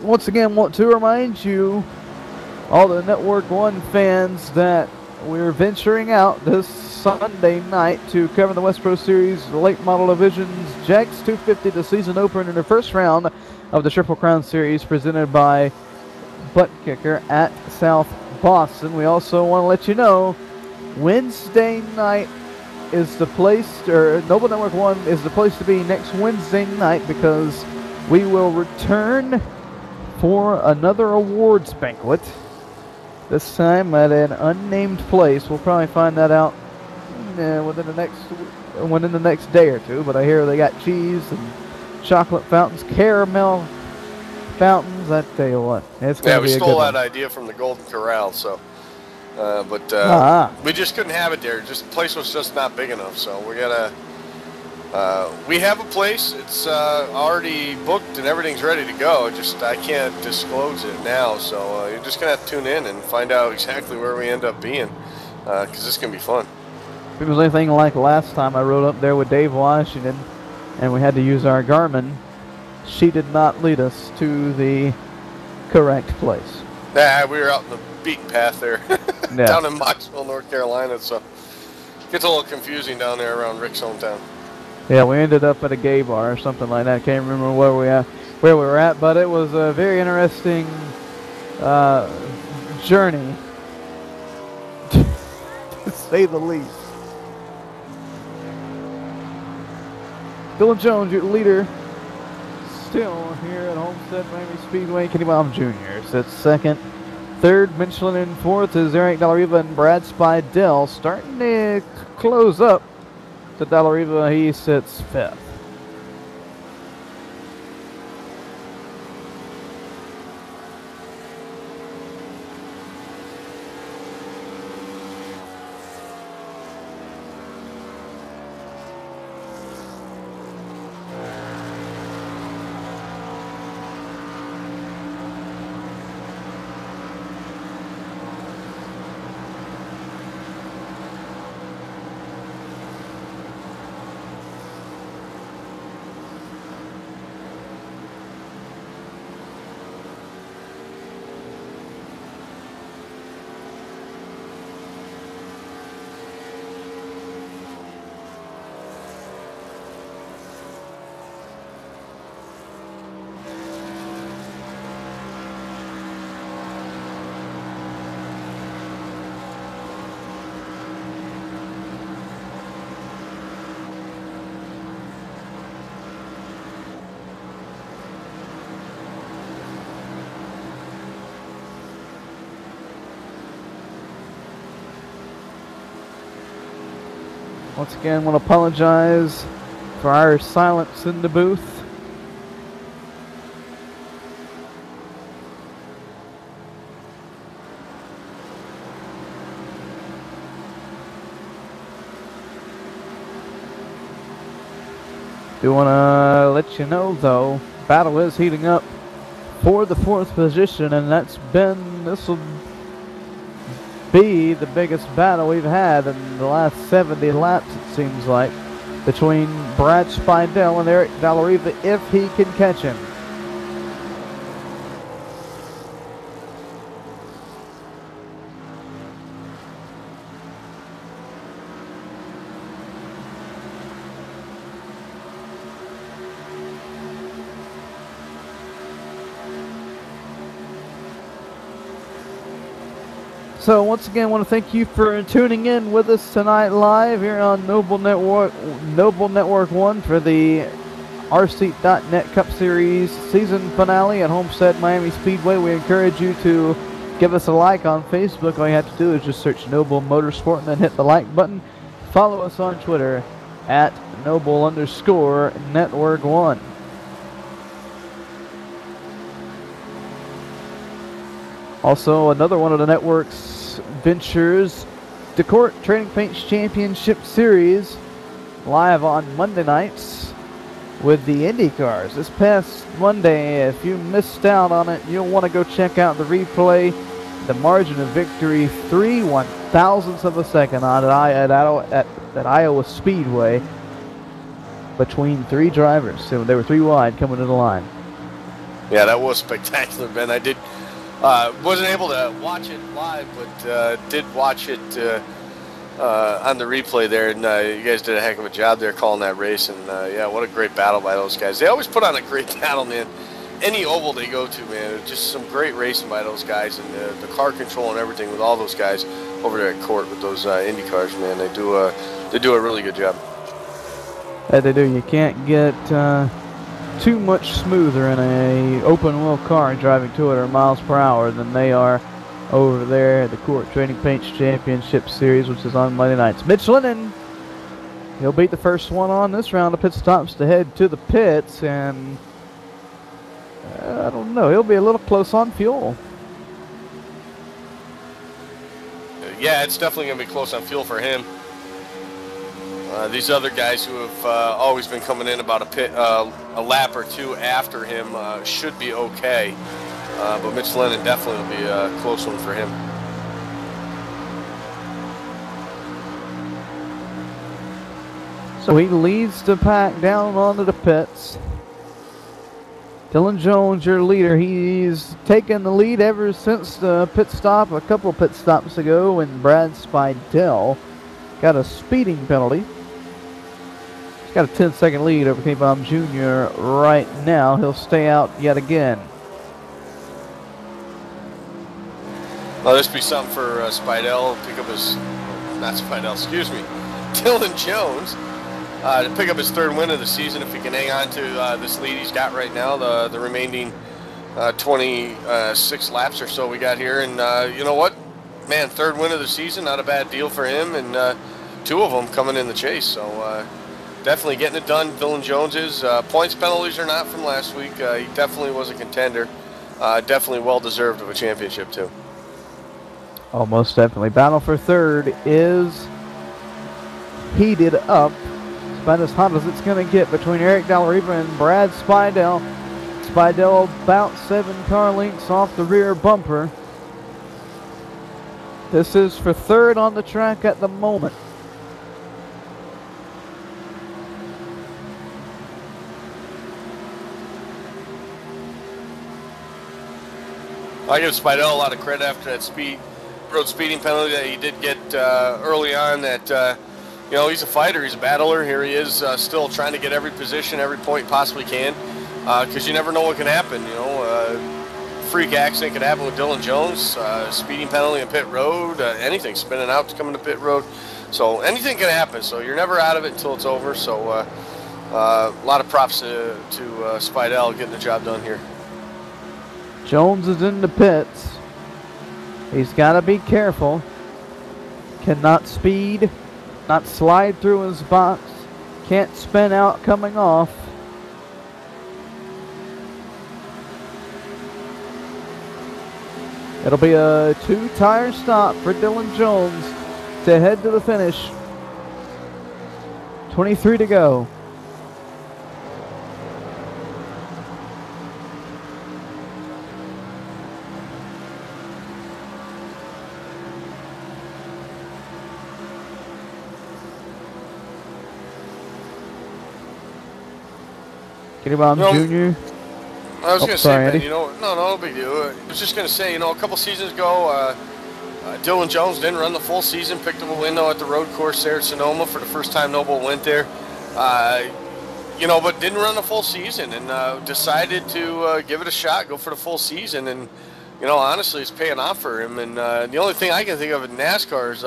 Once again, want to remind you, all the Network 1 fans, that we're venturing out this Sunday night to cover the West Pro Series Late Model Division's Jags 250, the season opener in the first round of the Triple Crown Series presented by Butt Kicker at South Boston. We also want to let you know, Wednesday night is the place, or Noble Network 1 is the place to be next Wednesday night, because we will return for another awards banquet, this time at an unnamed place. We'll probably find that out within the next day or two, but I hear they got cheese and chocolate fountains, caramel fountains. I tell you what, it's going to be a good one. We stole that idea from the Golden Corral, so we just couldn't have it there. Just the place was just not big enough, so we gotta. We have a place. It's already booked and everything's ready to go. Just I can't disclose it now, so you're just gonna have to tune in and find out exactly where we end up being, because it's gonna be fun. If it was anything like last time I rode up there with Dave Washington, and we had to use our Garmin, she did not lead us to the correct place. Nah, we were out in the beaten path there, down in Moxville, North Carolina. So it gets a little confusing down there around Rick's hometown. Yeah, we ended up at a gay bar or something like that. Can't remember where we were at, but it was a very interesting journey, to say the least. Dylan Jones, your leader, still here at Homestead Miami Speedway. Kenny Baum Jr. sits second. Third, Michelin in fourth is Eric Dallariva and Brad Spidell. Starting to close up to Dallariva. He sits fifth. Once again, want to apologize for our silence in the booth. Do want to let you know, though, battle is heating up for the 4th position, and this will be the biggest battle we've had in the last 70 laps, it seems like, between Brad Spidell and Eric Dallariva, if he can catch him. So once again, I want to thank you for tuning in with us tonight live here on Noble Network 1 for the RSeat.net Cup Series season finale at Homestead Miami Speedway. We encourage you to give us a like on Facebook. All you have to do is just search Noble Motorsport and then hit the like button. Follow us on Twitter at Noble_Network1. Also, another one of the network's ventures, DeCourt Trading Paints Championship Series, live on Monday nights with the Indy cars. This past Monday, if you missed out on it, you'll want to go check out the replay. The margin of victory, 3/1000ths of a second on at Iowa Speedway between 3 drivers. So they were 3 wide coming to the line. Yeah, that was spectacular, Ben. I did. Wasn't able to watch it live, but did watch it on the replay there, and you guys did a heck of a job there calling that race, and yeah, what a great battle by those guys. They always put on a great battle, man. Any oval they go to, man, just some great racing by those guys, and the car control and everything with all those guys over there at court with those Indy cars, man. They do a really good job. Yeah, they do. You can't get too much smoother in a open wheel car driving 200 miles per hour than they are over there at the Court Trading Paints Championship Series, which is on Monday nights. Mitch Lennon, he'll beat the first one on this round of pit stops to head to the pits, and I don't know, he'll be a little close on fuel. Yeah, it's definitely going to be close on fuel for him. These other guys who have always been coming in about a lap or 2 after him should be okay. But Mitch Lennon definitely will be a close one for him. So he leads the pack down onto the pits. Dylan Jones, your leader, he's taken the lead ever since the pit stop a couple pit stops ago when Brad Spidell got a speeding penalty. He's got a 10-second lead over K-Bomb Jr. right now. He'll stay out yet again. Well, this be something for Spidell. Pick up his, not Spidell, excuse me, Dylan Jones to pick up his 3rd win of the season if he can hang on to this lead he's got right now, the remaining 26 laps or so we got here. And you know what? Man, 3rd win of the season, not a bad deal for him, and 2 of them coming in the chase. So definitely getting it done. Dylan Jones is. Points penalties are not from last week. He definitely was a contender. Definitely well-deserved of a championship, too. Oh, most definitely. Battle for 3rd is heated up. It's about as hot as it's going to get between Eric Dallariva and Brad Spidell. Spidell about 7 car lengths off the rear bumper. This is for 3rd on the track at the moment. I give Spidell a lot of credit after that road speeding penalty that he did get early on. That you know, he's a fighter, he's a battler. Here he is, still trying to get every position, every point he possibly can, because you never know what can happen. You know, freak accident could happen with Dylan Jones, speeding penalty in pit road, anything, spinning out to come into pit road. So anything can happen. So you're never out of it until it's over. So a lot of props to Spidell getting the job done here. Jones is in the pits. He's got to be careful. Cannot speed not slide through his box, can't spin out coming off. It'll be a 2-tire stop for Dylan Jones to head to the finish. 23 to go. Kenny Jr. I was going to say, sorry, Ben, Eddie. no big deal. I was just going to say, a couple seasons ago, Dylan Jones didn't run the full season, picked up a win, though, at the road course there at Sonoma for the first time Noble went there. But didn't run the full season and decided to give it a shot, go for the full season. And, honestly, it's paying off for him. And the only thing I can think of in NASCAR is,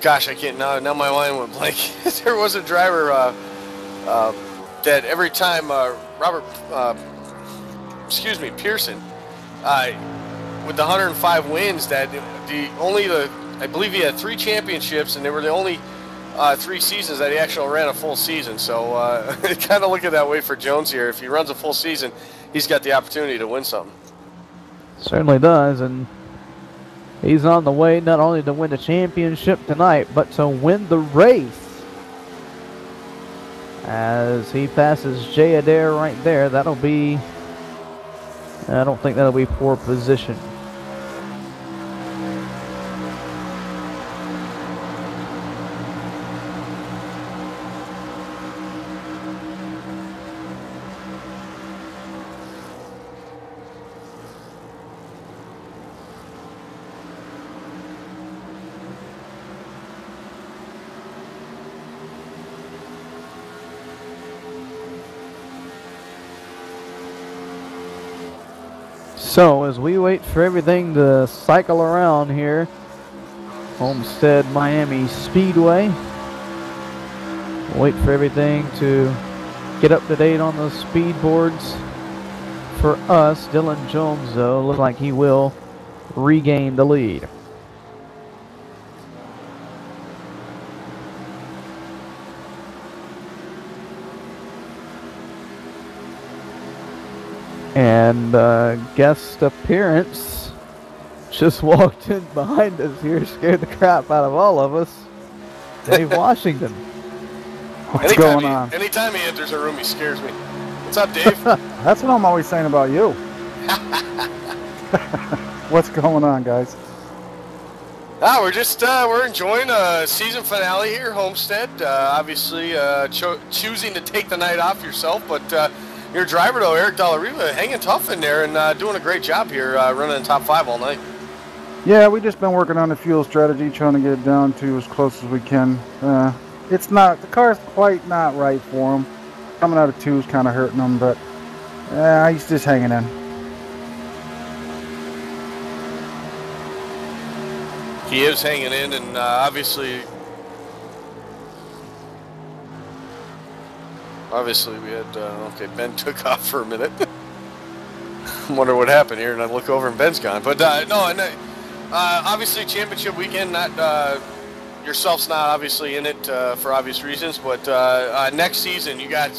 gosh, I can't, now my mind went blank. There was a driver that every time Pearson, with the 105 wins, that I believe he had 3 championships, and they were the only 3 seasons that he actually ran a full season. So kind of look at that way for Jones here. If he runs a full season, he's got the opportunity to win something. Certainly does, and he's on the way not only to win the championship tonight, but to win the race. As he passes Jay Adair right there, that'll be, I don't think that'll be poor position. So as we wait for everything to cycle around here, Homestead Miami Speedway, wait for everything to get up to date on the speed boards for us. Dylan Jones, though, looks like he will regain the lead. And guest appearance just walked in behind us here, scared the crap out of all of us. Dave Washington. What's going on? Anytime he enters a room, he scares me. What's up, Dave? That's what I'm always saying about you. What's going on, guys? We're enjoying a season finale here, Homestead. Obviously, choosing to take the night off yourself, but your driver, though, Eric Dalla Riva, hanging tough in there and doing a great job here, running in top 5 all night. Yeah, we've just been working on the fuel strategy, trying to get it down to as close as we can. It's not, the car's quite not right for him. Coming out of 2 is kind of hurting him, but he's just hanging in. He is hanging in, and obviously we had, okay, Ben took off for a minute. I wonder what happened here, and I look over and Ben's gone. But obviously championship weekend, yourself's not obviously in it for obvious reasons, but next season you got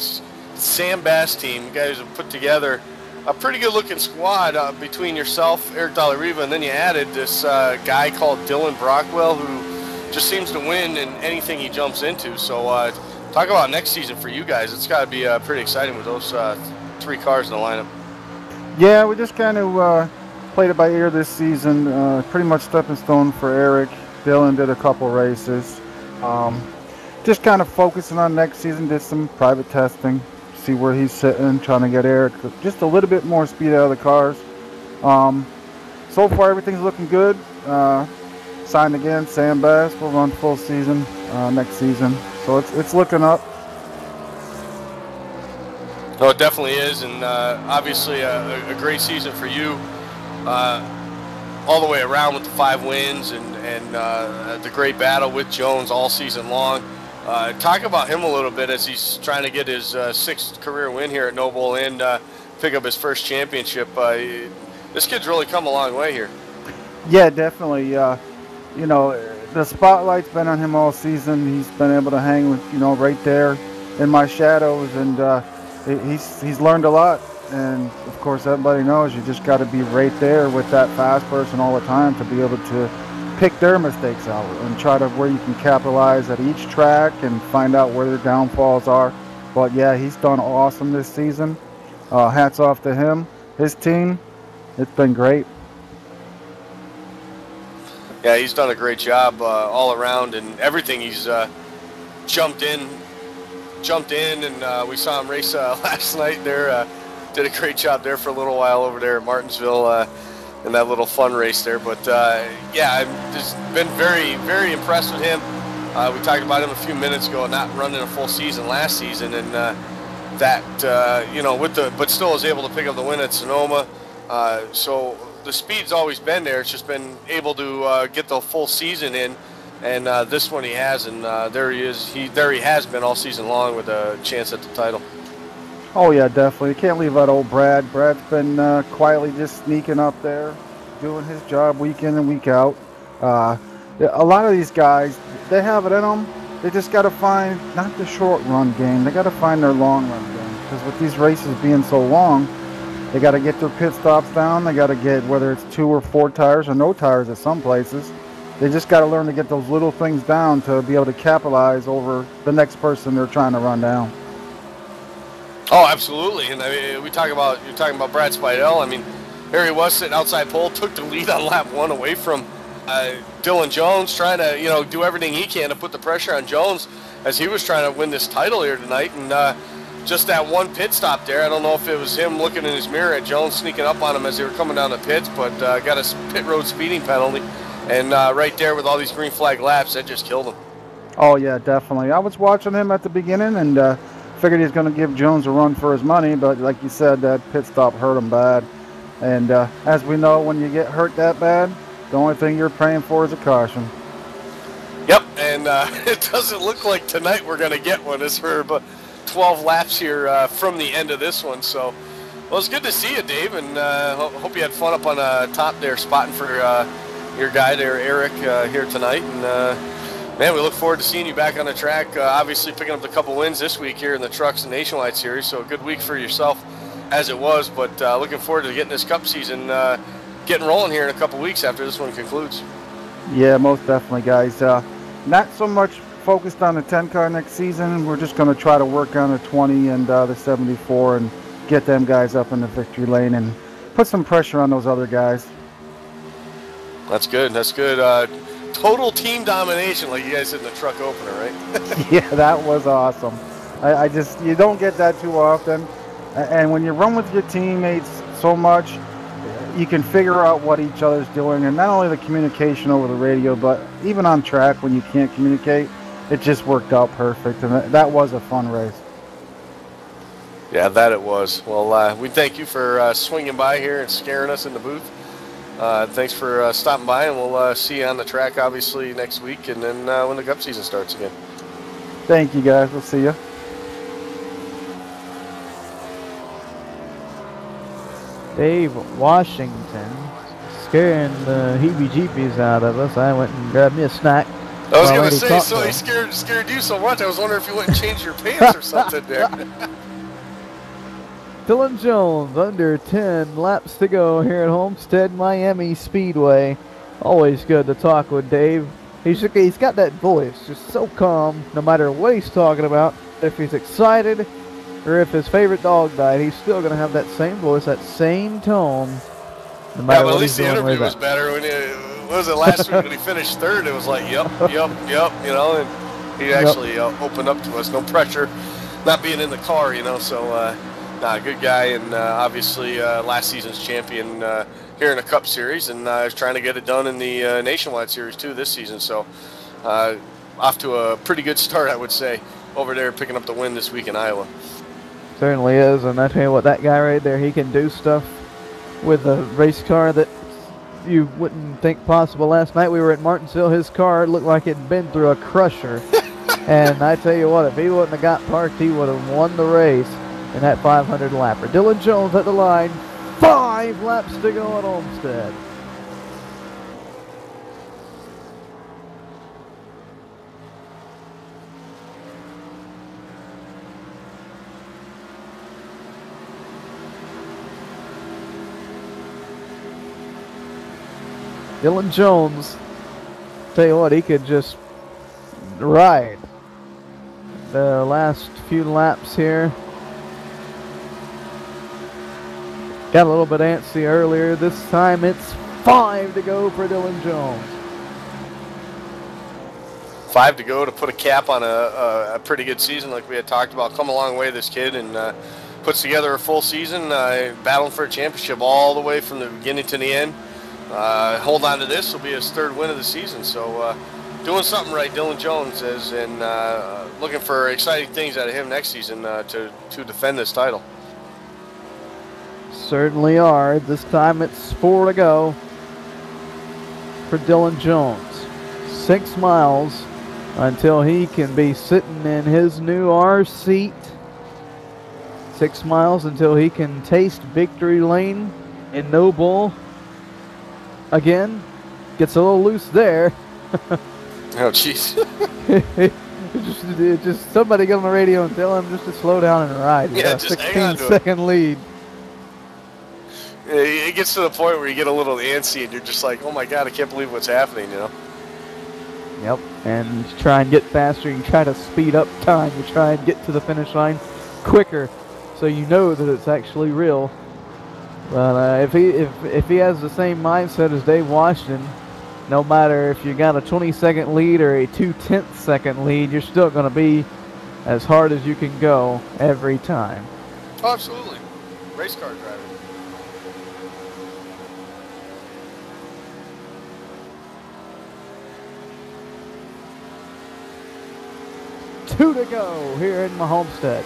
Sam Bass team. You guys have put together a pretty good looking squad between yourself, Eric Dalla Riva, and then you added this guy called Dylan Brockwell, who just seems to win in anything he jumps into. So talk about next season for you guys. It's got to be pretty exciting with those 3 cars in the lineup. Yeah, we just kind of played it by ear this season. Pretty much stepping stone for Eric. Dylan did a couple races. Just kind of focusing on next season. Did some private testing, see where he's sitting, trying to get Eric just a little bit more speed out of the cars. So far, everything's looking good. Signed again, Sam Bass. We'll run full season next season. So it's looking up. No, it definitely is, and obviously a great season for you all the way around with the 5 wins and the great battle with Jones all season long. Talk about him a little bit as he's trying to get his 6th career win here at Noble and pick up his first championship. This kid's really come a long way here. Yeah, definitely. you know, the spotlight's been on him all season. He's been able to hang with, you know, right there in my shadows, and he's learned a lot. And of course, everybody knows you just got to be right there with that fast person all the time to be able to pick their mistakes out and try to where you can capitalize at each track and find out where their downfalls are. But yeah, he's done awesome this season. Hats off to him, his team. It's been great. Yeah, he's done a great job all around, and everything. He's jumped in, and we saw him race last night there. Did a great job there for a little while over there at Martinsville in that little fun race there. But yeah, I've just been very, very impressed with him. We talked about him a few minutes ago, not running a full season last season, and that you know, but still was able to pick up the win at Sonoma. So the speed's always been there. It's just been able to get the full season in, and this one he has, and there he is. There he has been all season long with a chance at the title. Oh yeah, definitely. You can't leave out old Brad. Brad's been quietly just sneaking up there, doing his job week in and week out. A lot of these guys, they have it in them. They just got to find not the short run game. They got to find their long run game, because with these races being so long, they got to get their pit stops down. They got to get, whether it's 2 or 4 tires or no tires at some places. They just got to learn to get those little things down to be able to capitalize over the next person they're trying to run down. Oh, absolutely. And I mean, you're talking about Brad Speidel. I mean, here he was sitting outside pole, took the lead on lap 1 away from Dylan Jones, trying to, you know, do everything he can to put the pressure on Jones as he was trying to win this title here tonight. And just that one pit stop there, I don't know if it was him looking in his mirror at Jones sneaking up on him as they were coming down the pits, but got a pit road speeding penalty. And right there with all these green flag laps, that just killed him. Oh, yeah, definitely. I was watching him at the beginning and figured he was going to give Jones a run for his money, but like you said, that pit stop hurt him bad. And as we know, when you get hurt that bad, the only thing you're praying for is a caution. Yep, and it doesn't look like tonight we're going to get one. It's for about 12 laps here from the end of this one. So, well, it's good to see you, Dave, and hope you had fun up on top there spotting for your guy there, Eric, here tonight. And man, we look forward to seeing you back on the track. Obviously picking up a couple wins this week here in the Trucks and Nationwide Series, so a good week for yourself as it was. But looking forward to getting this Cup season getting rolling here in a couple weeks after this one concludes. Yeah, most definitely, guys. Not so much focused on the 10 car next season. We're just going to try to work on the 20 and the 74 and get them guys up in the victory lane and put some pressure on those other guys. That's good. That's good. Total team domination like you guys did in the truck opener, right? Yeah, that was awesome. I just, you don't get that too often. And when you run with your teammates so much, you can figure out what each other's doing. And not only the communication over the radio, but even on track when you can't communicate, it just worked out perfect. And that was a fun race. Yeah, that it was. Well, we thank you for swinging by here and scaring us in the booth. Thanks for stopping by, and we'll see you on the track, obviously, next week, and then when the Cup season starts again. Thank you, guys. We'll see you. Dave Washington scaring the heebie-jeebies out of us. I went and grabbed me a snack. I was going to say, so he scared you so much, I was wondering if you went and changed your pants or something there. Dylan Jones, under 10 laps to go here at Homestead Miami Speedway. Always good to talk with Dave. He's got that voice, just so calm, no matter what he's talking about. If he's excited or if his favorite dog died, he's still going to have that same voice, that same tone, no matter what he's doing. Yeah, but at least the interview was better. What was it, last week when he finished third? It was like, yep, you know, and he actually opened up to us. No pressure, not being in the car, you know, so... good guy, and obviously last season's champion here in the Cup Series, and is trying to get it done in the Nationwide Series too this season. So off to a pretty good start, I would say, over there picking up the win this week in Iowa. Certainly is, and I tell you what, that guy right there, he can do stuff with a race car that you wouldn't think possible. Last night we were at Martinsville, his car looked like it had been through a crusher. And I tell you what, if he wouldn't have got parked, he would have won the race in that 500 lapper. Dylan Jones at the line, 5 laps to go at Olmsted. Dylan Jones, tell you what, he could just ride the last few laps here. Got a little bit antsy earlier. This time it's 5 to go for Dylan Jones. 5 to go to put a cap on a pretty good season like we had talked about. Come a long way, this kid, and puts together a full season, battling for a championship all the way from the beginning to the end. Hold on to this, will be his 3rd win of the season. So doing something right, Dylan Jones is, and looking for exciting things out of him next season to defend this title. Certainly are. This time it's 4 to go for Dylan Jones. 6 miles until he can be sitting in his new R seat. 6 miles until he can taste victory lane in Noble. Again, gets a little loose there. Oh, jeez. just somebody get on the radio and tell him just to slow down and ride. Yeah, just 16-second lead. It gets to the point where you get a little antsy and you're just like, oh my God, I can't believe what's happening, you know? Yep, and you try and get faster, you try to speed up time, you try and get to the finish line quicker so you know that it's actually real. But if he has the same mindset as Dave Washington, no matter if you got a 20-second lead or a 2/10 second lead, you're still going to be as hard as you can go every time. Oh, absolutely. Race car driving. Two to go here in Homestead.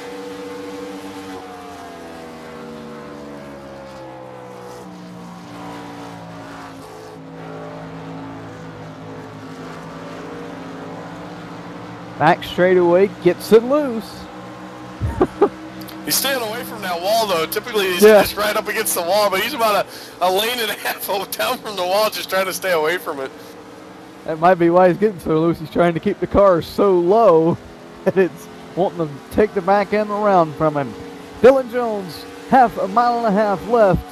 Back straightaway, gets it loose. He's staying away from that wall, though. Typically, he's just right up against the wall, but he's about a lane and a half down from the wall, just trying to stay away from it. That might be why he's getting so loose. He's trying to keep the car so low that it's wanting to take the back end around from him. Dylan Jones, half a mile and a half left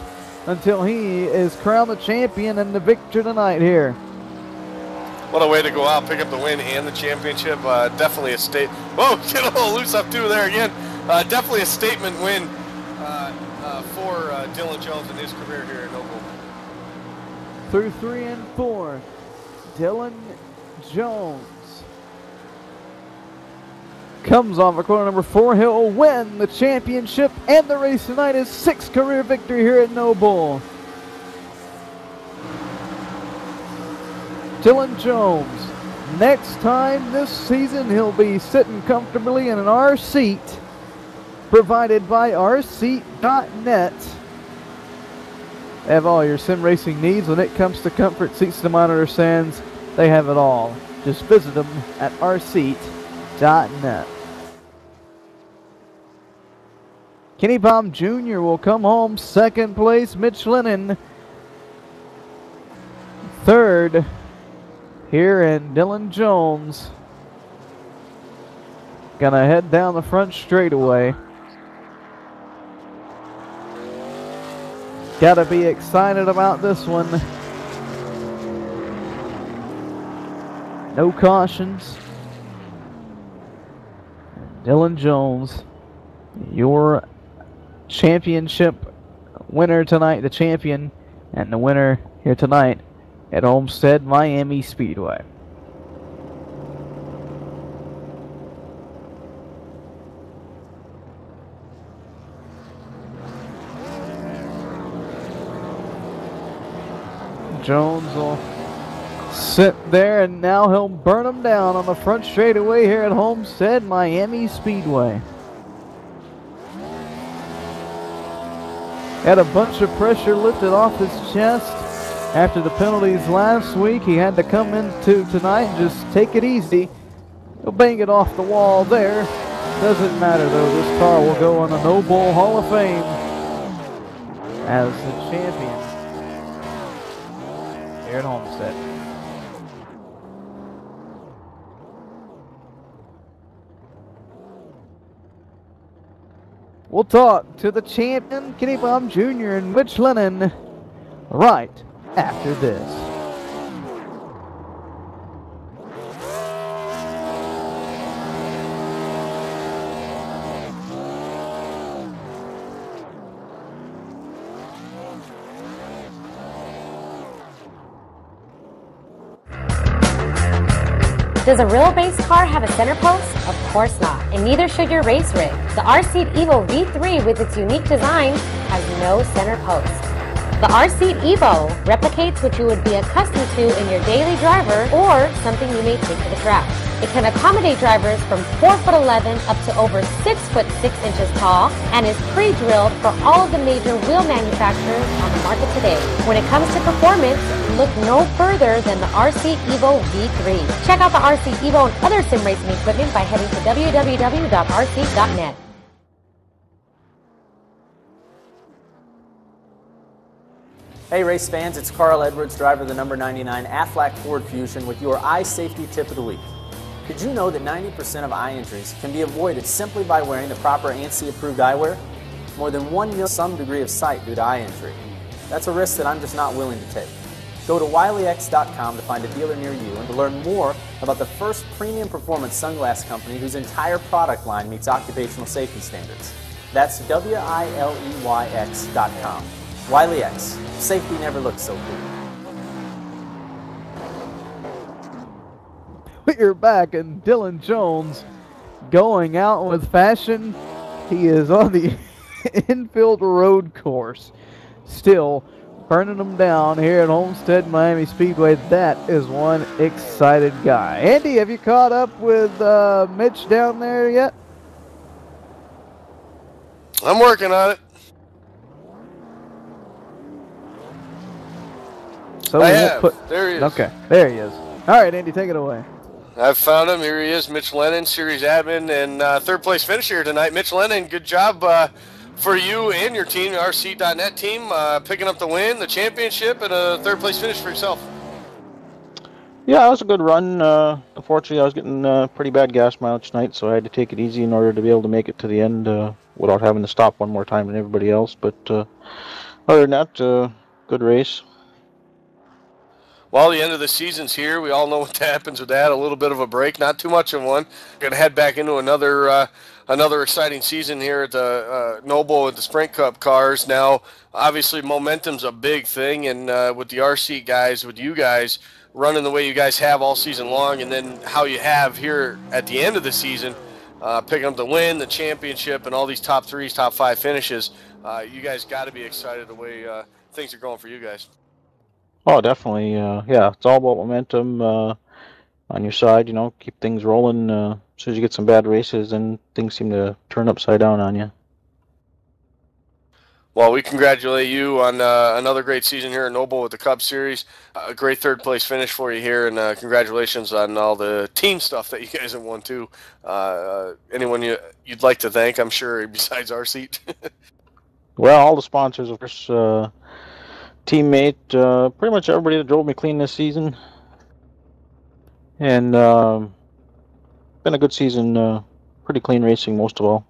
until he is crowned the champion and the victor tonight here. What a way to go out, pick up the win and the championship. Definitely a Whoa, get a little loose up too there again. Definitely a statement win for Dylan Jones in his career here in Noble. Through 3 and 4, Dylan Jones comes off of corner number 4. He'll win the championship and the race tonight, his 6th career victory here at Noble. Dylan Jones, next time this season he'll be sitting comfortably in an R seat provided by rseat.net. Have all your sim racing needs when it comes to comfort, seats to monitor, stands. They have it all. Just visit them at rseat.net. Kenny Baum Jr. will come home 2nd place. Mitch Lennon 3rd. Here in Dylan Jones. Gonna head down the front straightaway. Gotta be excited about this one. No cautions. Dylan Jones, your championship winner tonight, the champion, and the winner here tonight at Homestead Miami Speedway. Jones will sit there, and now he'll burn them down on the front straightaway here at Homestead Miami Speedway. Had a bunch of pressure lifted off his chest after the penalties last week. He had to come into tonight and just take it easy. He'll bang it off the wall there. Doesn't matter though, this car will go on the Noble Hall of Fame as the champion here at Homestead. We'll talk to the champion, Kenny Baum Jr. and Mitch Lennon right after this. Does a real race car have a center post? Of course not, and neither should your race rig. The R-Seat Evo V3 with its unique design has no center post. The R-Seat Evo replicates what you would be accustomed to in your daily driver or something you may take to the track. It can accommodate drivers from 4'11" up to over 6'6" tall and is pre-drilled for all of the major wheel manufacturers on the market today. When it comes to performance, look no further than the R-Seat Evo V3. Check out the R-Seat Evo and other sim racing equipment by heading to www.rseat.net. Hey race fans, it's Carl Edwards, driver of the number 99 Aflac Ford Fusion with your eye safety tip of the week. Did you know that 90% of eye injuries can be avoided simply by wearing the proper ANSI approved eyewear? More than 1 million some degree of sight due to eye injury. That's a risk that I'm just not willing to take. Go to wileyx.com to find a dealer near you and to learn more about the first premium performance sunglass company whose entire product line meets occupational safety standards. That's wileyx.com. Wiley X. Safety never looked so cool. We're back, and Dylan Jones going out with fashion. He is on the infield road course, still burning them down here at Homestead Miami Speedway. That is one excited guy. Andy, have you caught up with Mitch down there yet? I'm working on it. So I have. There he is. Okay, there he is. All right, Andy, take it away. I've found him. Here he is, Mitch Lennon, series admin, and third place finisher tonight. Mitch Lennon, good job for you and your team, the RC.net team, picking up the win, the championship, and a third place finish for yourself. Yeah, it was a good run. Unfortunately, I was getting pretty bad gas mileage tonight, so I had to take it easy in order to be able to make it to the end without having to stop one more time than everybody else. But other than that, good race. Well, the end of the season's here. We all know what happens with that. A little bit of a break, not too much of one. We're going to head back into another exciting season here at the Noble with the Sprint Cup cars. Now, obviously, momentum's a big thing, and with the RC guys, with you guys running the way you guys have all season long, and then how you have here at the end of the season, picking up the win, the championship, and all these top threes, top five finishes, you guys got to be excited the way things are going for you guys. Oh, definitely. Yeah, it's all about momentum on your side. You know, keep things rolling. As soon as you get some bad races, then things seem to turn upside down on you. Well, we congratulate you on another great season here at Noble with the Cup Series. A great third place finish for you here, and congratulations on all the team stuff that you guys have won too. Anyone you'd like to thank, I'm sure, besides our seat. Well, all the sponsors, of course. Teammate, pretty much everybody that drove me clean this season, and been a good season. Pretty clean racing, mostly.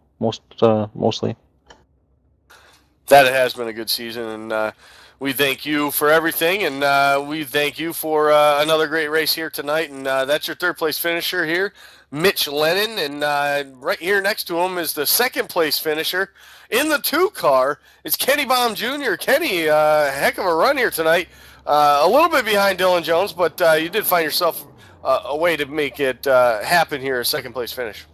That has been a good season, and we thank you for everything, and we thank you for another great race here tonight. And that's your third place finisher here, Mitch Lennon, and right here next to him is the second place finisher in the 2 car. It's Kenny Baum Jr. Kenny, heck of a run here tonight. A little bit behind Dylan Jones, but you did find yourself a way to make it happen here, a second place finish.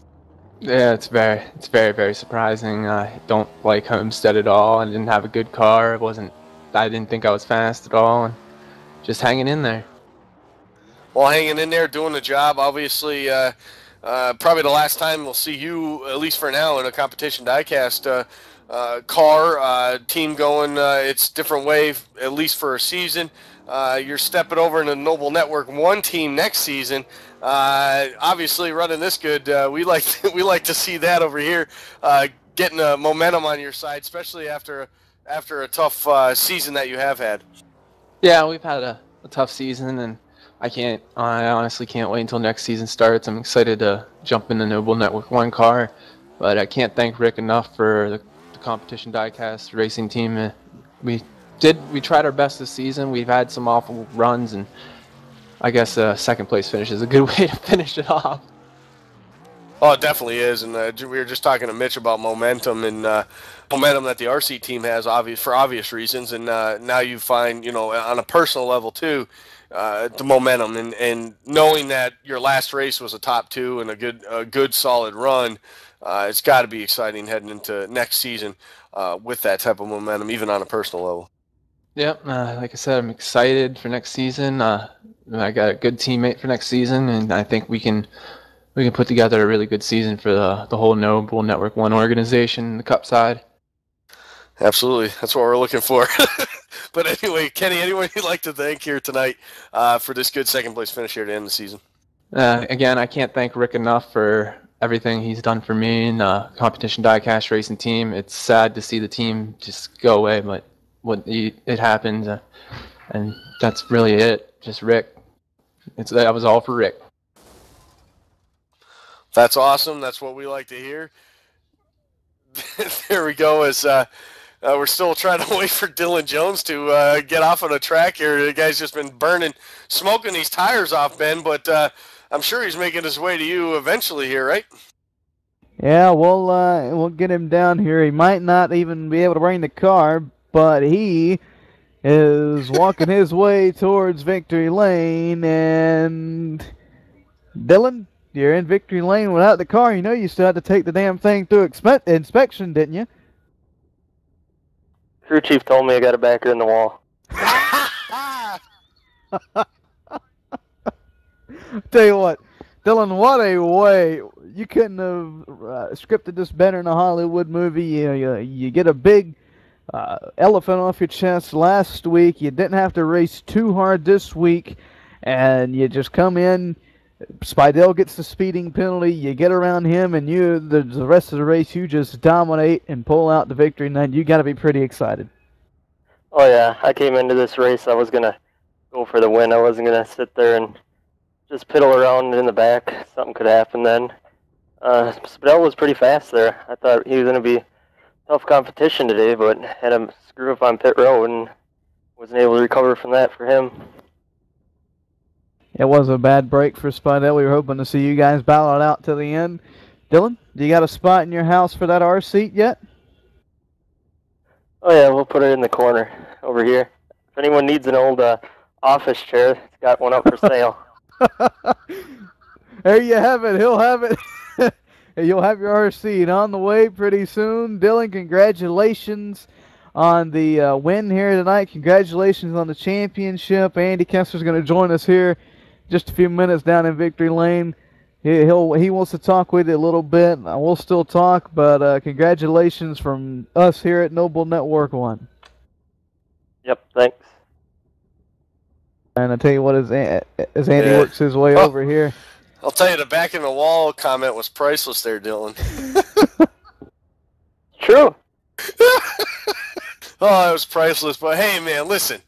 Yeah, it's very, very surprising. I don't like Homestead at all. I didn't have a good car. I didn't think I was fast at all. And just hanging in there. Well, hanging in there, doing the job. Obviously, probably the last time we'll see you, at least for now, in a competition diecast car team going its different way, at least for a season. You're stepping over in the Noble Network 1 team next season. Obviously, running this good, we like to see that over here, getting momentum on your side, especially after a tough season that you have had. Yeah, we've had a tough season, and I honestly can't wait until next season starts. I'm excited to jump in the Noble Network 1 car, but I can't thank Rick enough for the competition diecast racing team. We tried our best this season. We've had some awful runs, and I guess second place finish is a good way to finish it off. Oh, it definitely is, and we were just talking to Mitch about momentum and momentum that the RC team has, for obvious reasons, and now you find, on a personal level too, the momentum, and knowing that your last race was a top 2 and a good solid run, it's got to be exciting heading into next season with that type of momentum, even on a personal level. Yep, like I said, I'm excited for next season. I got a good teammate for next season, and I think we can put together a really good season for the whole Noble Network One organization, the Cup side. Absolutely, that's what we're looking for. But anyway, Kenny, anyone you'd like to thank here tonight for this good second place finish here to end the season? Again, I can't thank Rick enough for everything he's done for me and the Competition Diecast Racing team. It's sad to see the team just go away, but it happens, and that's really it. Just Rick. That was all for Rick. That's awesome. That's what we like to hear. There we go. As we're still trying to wait for Dylan Jones to get off on the track here. The guy's just been smoking these tires off, Ben, but I'm sure he's making his way to you eventually here, right? Yeah, we'll get him down here. He might not even be able to bring the car, but he is walking his way towards Victory Lane. And Dylan, you're in Victory Lane without the car. You know you still had to take the damn thing through inspection, didn't you? Crew chief told me I got a backer in the wall. Tell you what, Dylan, what a way. You couldn't have scripted this better in a Hollywood movie. You get a big elephant off your chest last week. You didn't have to race too hard this week, and you just come in. Speidel gets the speeding penalty. You get around him, and the rest of the race, you just dominate and pull out the victory. And you got to be pretty excited. Oh yeah, I came into this race. I was gonna go for the win. I wasn't gonna sit there and just piddle around in the back. Something could happen then. Speidel was pretty fast there. I thought he was gonna be tough competition today, but had him screw up on pit road and wasn't able to recover from that for him. It was a bad break for Speidel. We were hoping to see you guys battle it out to the end. Dylan, do you got a spot in your house for that R seat yet? Oh yeah, we'll put it in the corner over here. If anyone needs an old office chair, it's got one up for sale. There you have it. He'll have it. You'll have your R seat on the way pretty soon. Dylan, congratulations on the win here tonight. Congratulations on the championship. Andy Kessler's going to join us here just a few minutes down in Victory Lane. He wants to talk with you a little bit. We'll still talk, but congratulations from us here at Noble Network One. Yep, thanks. And I tell you what, as Andy works his way over here. I'll tell you, the back in the wall comment was priceless there, Dylan. True. Oh, it was priceless. But hey, man, listen.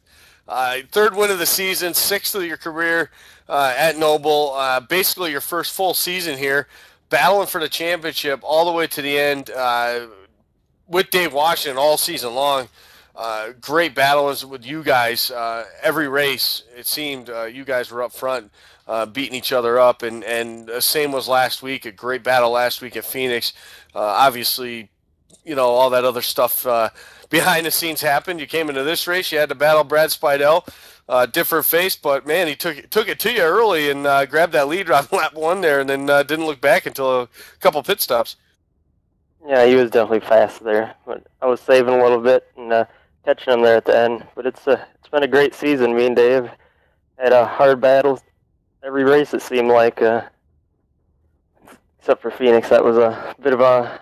Third win of the season, sixth of your career at Noble. Basically your first full season here, battling for the championship all the way to the end with Dave Washington all season long. Great battles with you guys. Every race, it seemed you guys were up front, beating each other up. And same was last week, a great battle last week at Phoenix. Obviously, you know, all that other stuff behind the scenes happened. You came into this race, you had to battle Brad Speidel. Different face, but man, he took it to you early and grabbed that lead on lap one there, and then didn't look back until a couple pit stops. Yeah, he was definitely fast there, but I was saving a little bit and catching him there at the end. But it's been a great season. Me and Dave had a hard battle every race, it seemed like, except for Phoenix. That was a bit of a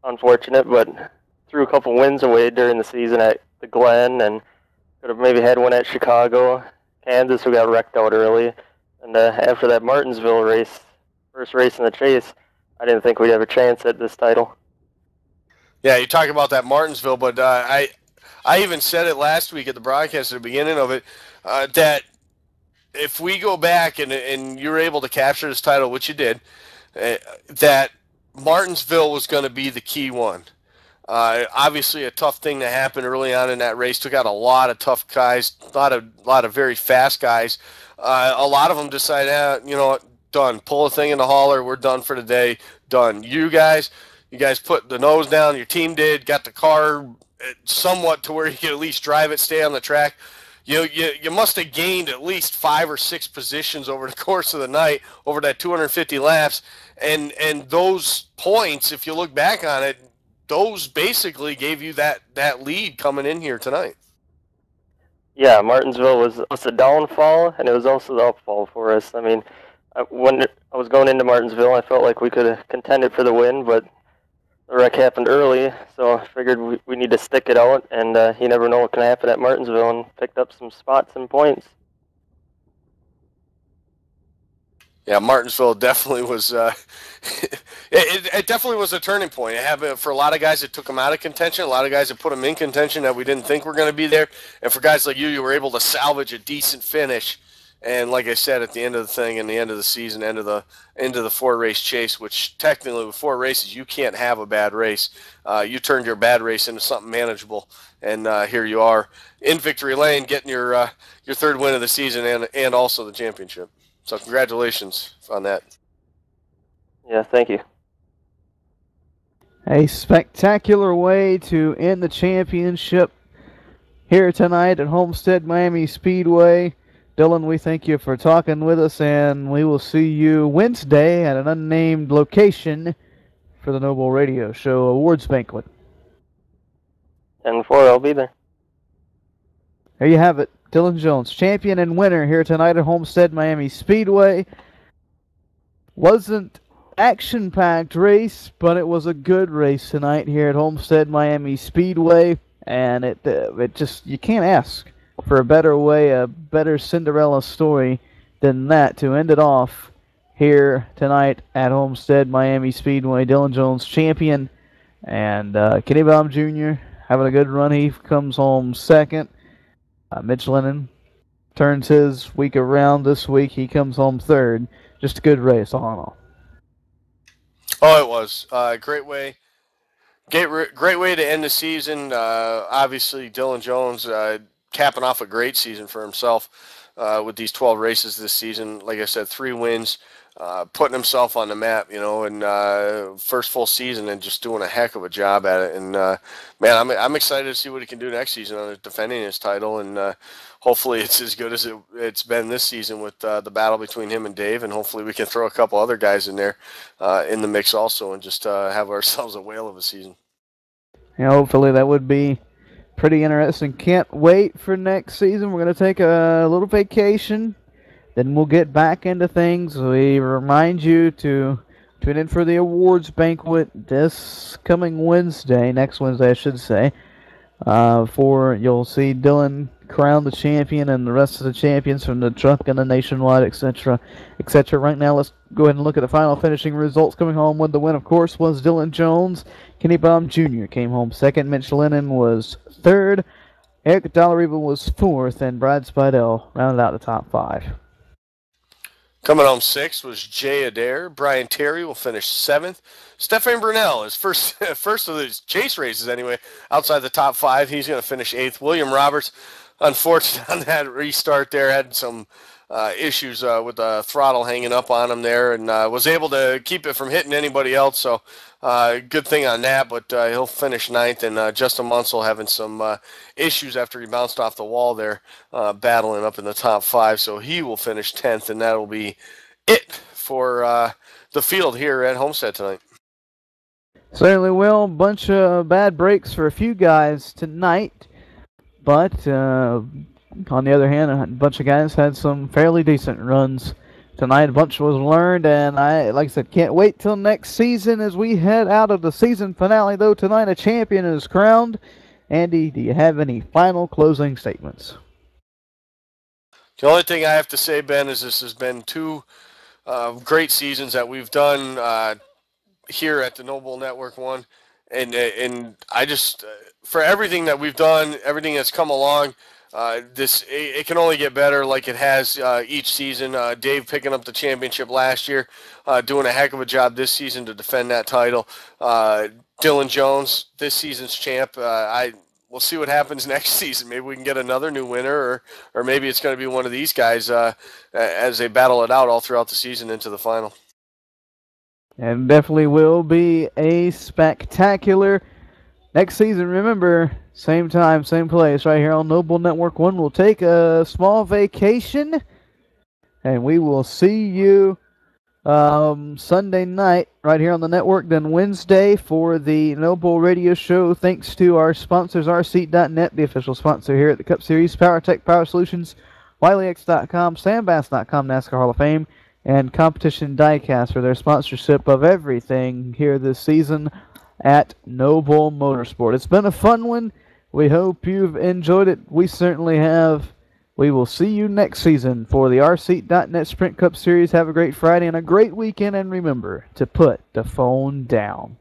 unfortunate, but threw a couple wins away during the season at the Glen, and could have maybe had one at Chicago. Kansas, we got wrecked out early. And after that Martinsville race, first race in the chase, I didn't think we'd have a chance at this title. Yeah, you talk about that Martinsville, but I even said it last week at the broadcast at the beginning of it, that if we go back and you're able to capture this title, which you did, that Martinsville was going to be the key one. Obviously, a tough thing that happened early on in that race. Took out a lot of tough guys, a lot of very fast guys. A lot of them decided, you know what, done. Pull a thing in the hauler. We're done for today. Done. You guys put the nose down. Your team did. Got the car somewhat to where you could at least drive it, stay on the track. you must have gained at least 5 or 6 positions over the course of the night, over that 250 laps, and those points, if you look back on it, those basically gave you that lead coming in here tonight. Yeah, Martinsville was a downfall, and it was also the upfall for us. I mean, when I was going into Martinsville, I felt like we could have contended for the win, but the wreck happened early, so I figured we need to stick it out, and you never know what can happen at Martinsville, and picked up some spots and points. Yeah, Martinsville definitely was. It definitely was a turning point. It happened for a lot of guys. It took them out of contention. A lot of guys that put them in contention that we didn't think were going to be there. And for guys like you were able to salvage a decent finish. And like I said, at the end of the thing, and the end of the season, end of the 4-race chase, which technically with 4 races you can't have a bad race. You turned your bad race into something manageable, and here you are in victory lane, getting your 3rd win of the season and also the championship. So congratulations on that. Yeah, thank you. A spectacular way to end the championship here tonight at Homestead Miami Speedway. Dylan, we thank you for talking with us, and we will see you Wednesday at an unnamed location for the Noble Radio Show Awards Banquet. 10-4, I'll be there. There you have it. Dylan Jones, champion and winner here tonight at Homestead Miami Speedway. Wasn't action-packed race, but it was a good race tonight here at Homestead Miami Speedway, and it just, you can't ask for a better way, a better Cinderella story than that to end it off here tonight at Homestead Miami Speedway. Dylan Jones, champion, and Kenny Baum Jr. having a good run. He comes home second. Mitch Lennon turns his week around this week. He comes home third. Just a good race, all in all. Oh, it was. Great way to end the season. Obviously, Dylan Jones capping off a great season for himself with these 12 races this season. Like I said, 3 wins, putting himself on the map, and first full season and just doing a heck of a job at it. And, man, I'm excited to see what he can do next season on defending his title. And hopefully it's as good as it's been this season with the battle between him and Dave. And hopefully we can throw a couple other guys in there in the mix also and just have ourselves a whale of a season. Yeah, hopefully that would be pretty interesting. Can't wait for next season. We're going to take a little vacation. Then we'll get back into things. We remind you to tune in for the awards banquet this coming Wednesday, next Wednesday I should say. You'll see Dylan crown the champion and the rest of the champions from the truck and the nationwide, etc., etc. Right now, let's go ahead and look at the final finishing results. Coming home with the win, of course, was Dylan Jones. Kenny Baum Jr. came home second. Mitch Lennon was third. Eric Dollareva was fourth, and Brad Spidell rounded out the top 5. Coming home 6th was Jay Adair. Brian Terry will finish 7th. Stefan Brunel is first of these chase races anyway, outside the top 5. He's going to finish 8th. William Roberts, unfortunate on that restart there, had some issues with the throttle hanging up on him there, and was able to keep it from hitting anybody else, so good thing on that, but he'll finish 9th, and Justin Munsell having some issues after he bounced off the wall there, battling up in the top 5, so he will finish 10th, and that'll be it for the field here at Homestead tonight. Certainly will. Bunch of bad breaks for a few guys tonight, but on the other hand, a bunch of guys had some fairly decent runs tonight. A bunch was learned, and I, like I said, can't wait till next season as we head out of the season finale, though tonight a champion is crowned. Andy, do you have any final closing statements? The only thing I have to say, Ben, is this has been 2 great seasons that we've done here at the Noble Network One, and I just for everything that we've done, everything that's come along, it can only get better like it has each season. Dave picking up the championship last year, doing a heck of a job this season to defend that title. Dylan Jones, this season's champ. We'll see what happens next season. Maybe we can get another new winner, or maybe it's going to be one of these guys as they battle it out all throughout the season into the final. And definitely will be a spectacular Next season, remember, same time, same place, right here on Noble Network 1. We'll take a small vacation, and we will see you Sunday night right here on the network, then Wednesday for the Noble Radio Show. Thanks to our sponsors, rseat.net, the official sponsor here at the Cup Series, PowerTech Power Solutions, WileyX.com, Sandbass.com, NASCAR Hall of Fame, and Competition Diecast for their sponsorship of everything here this season at Noble Motorsport. It's been a fun one. We hope you've enjoyed it. We certainly have. We will see you next season for the rseat.net Sprint Cup Series. Have a great Friday and a great weekend, and remember to put the phone down.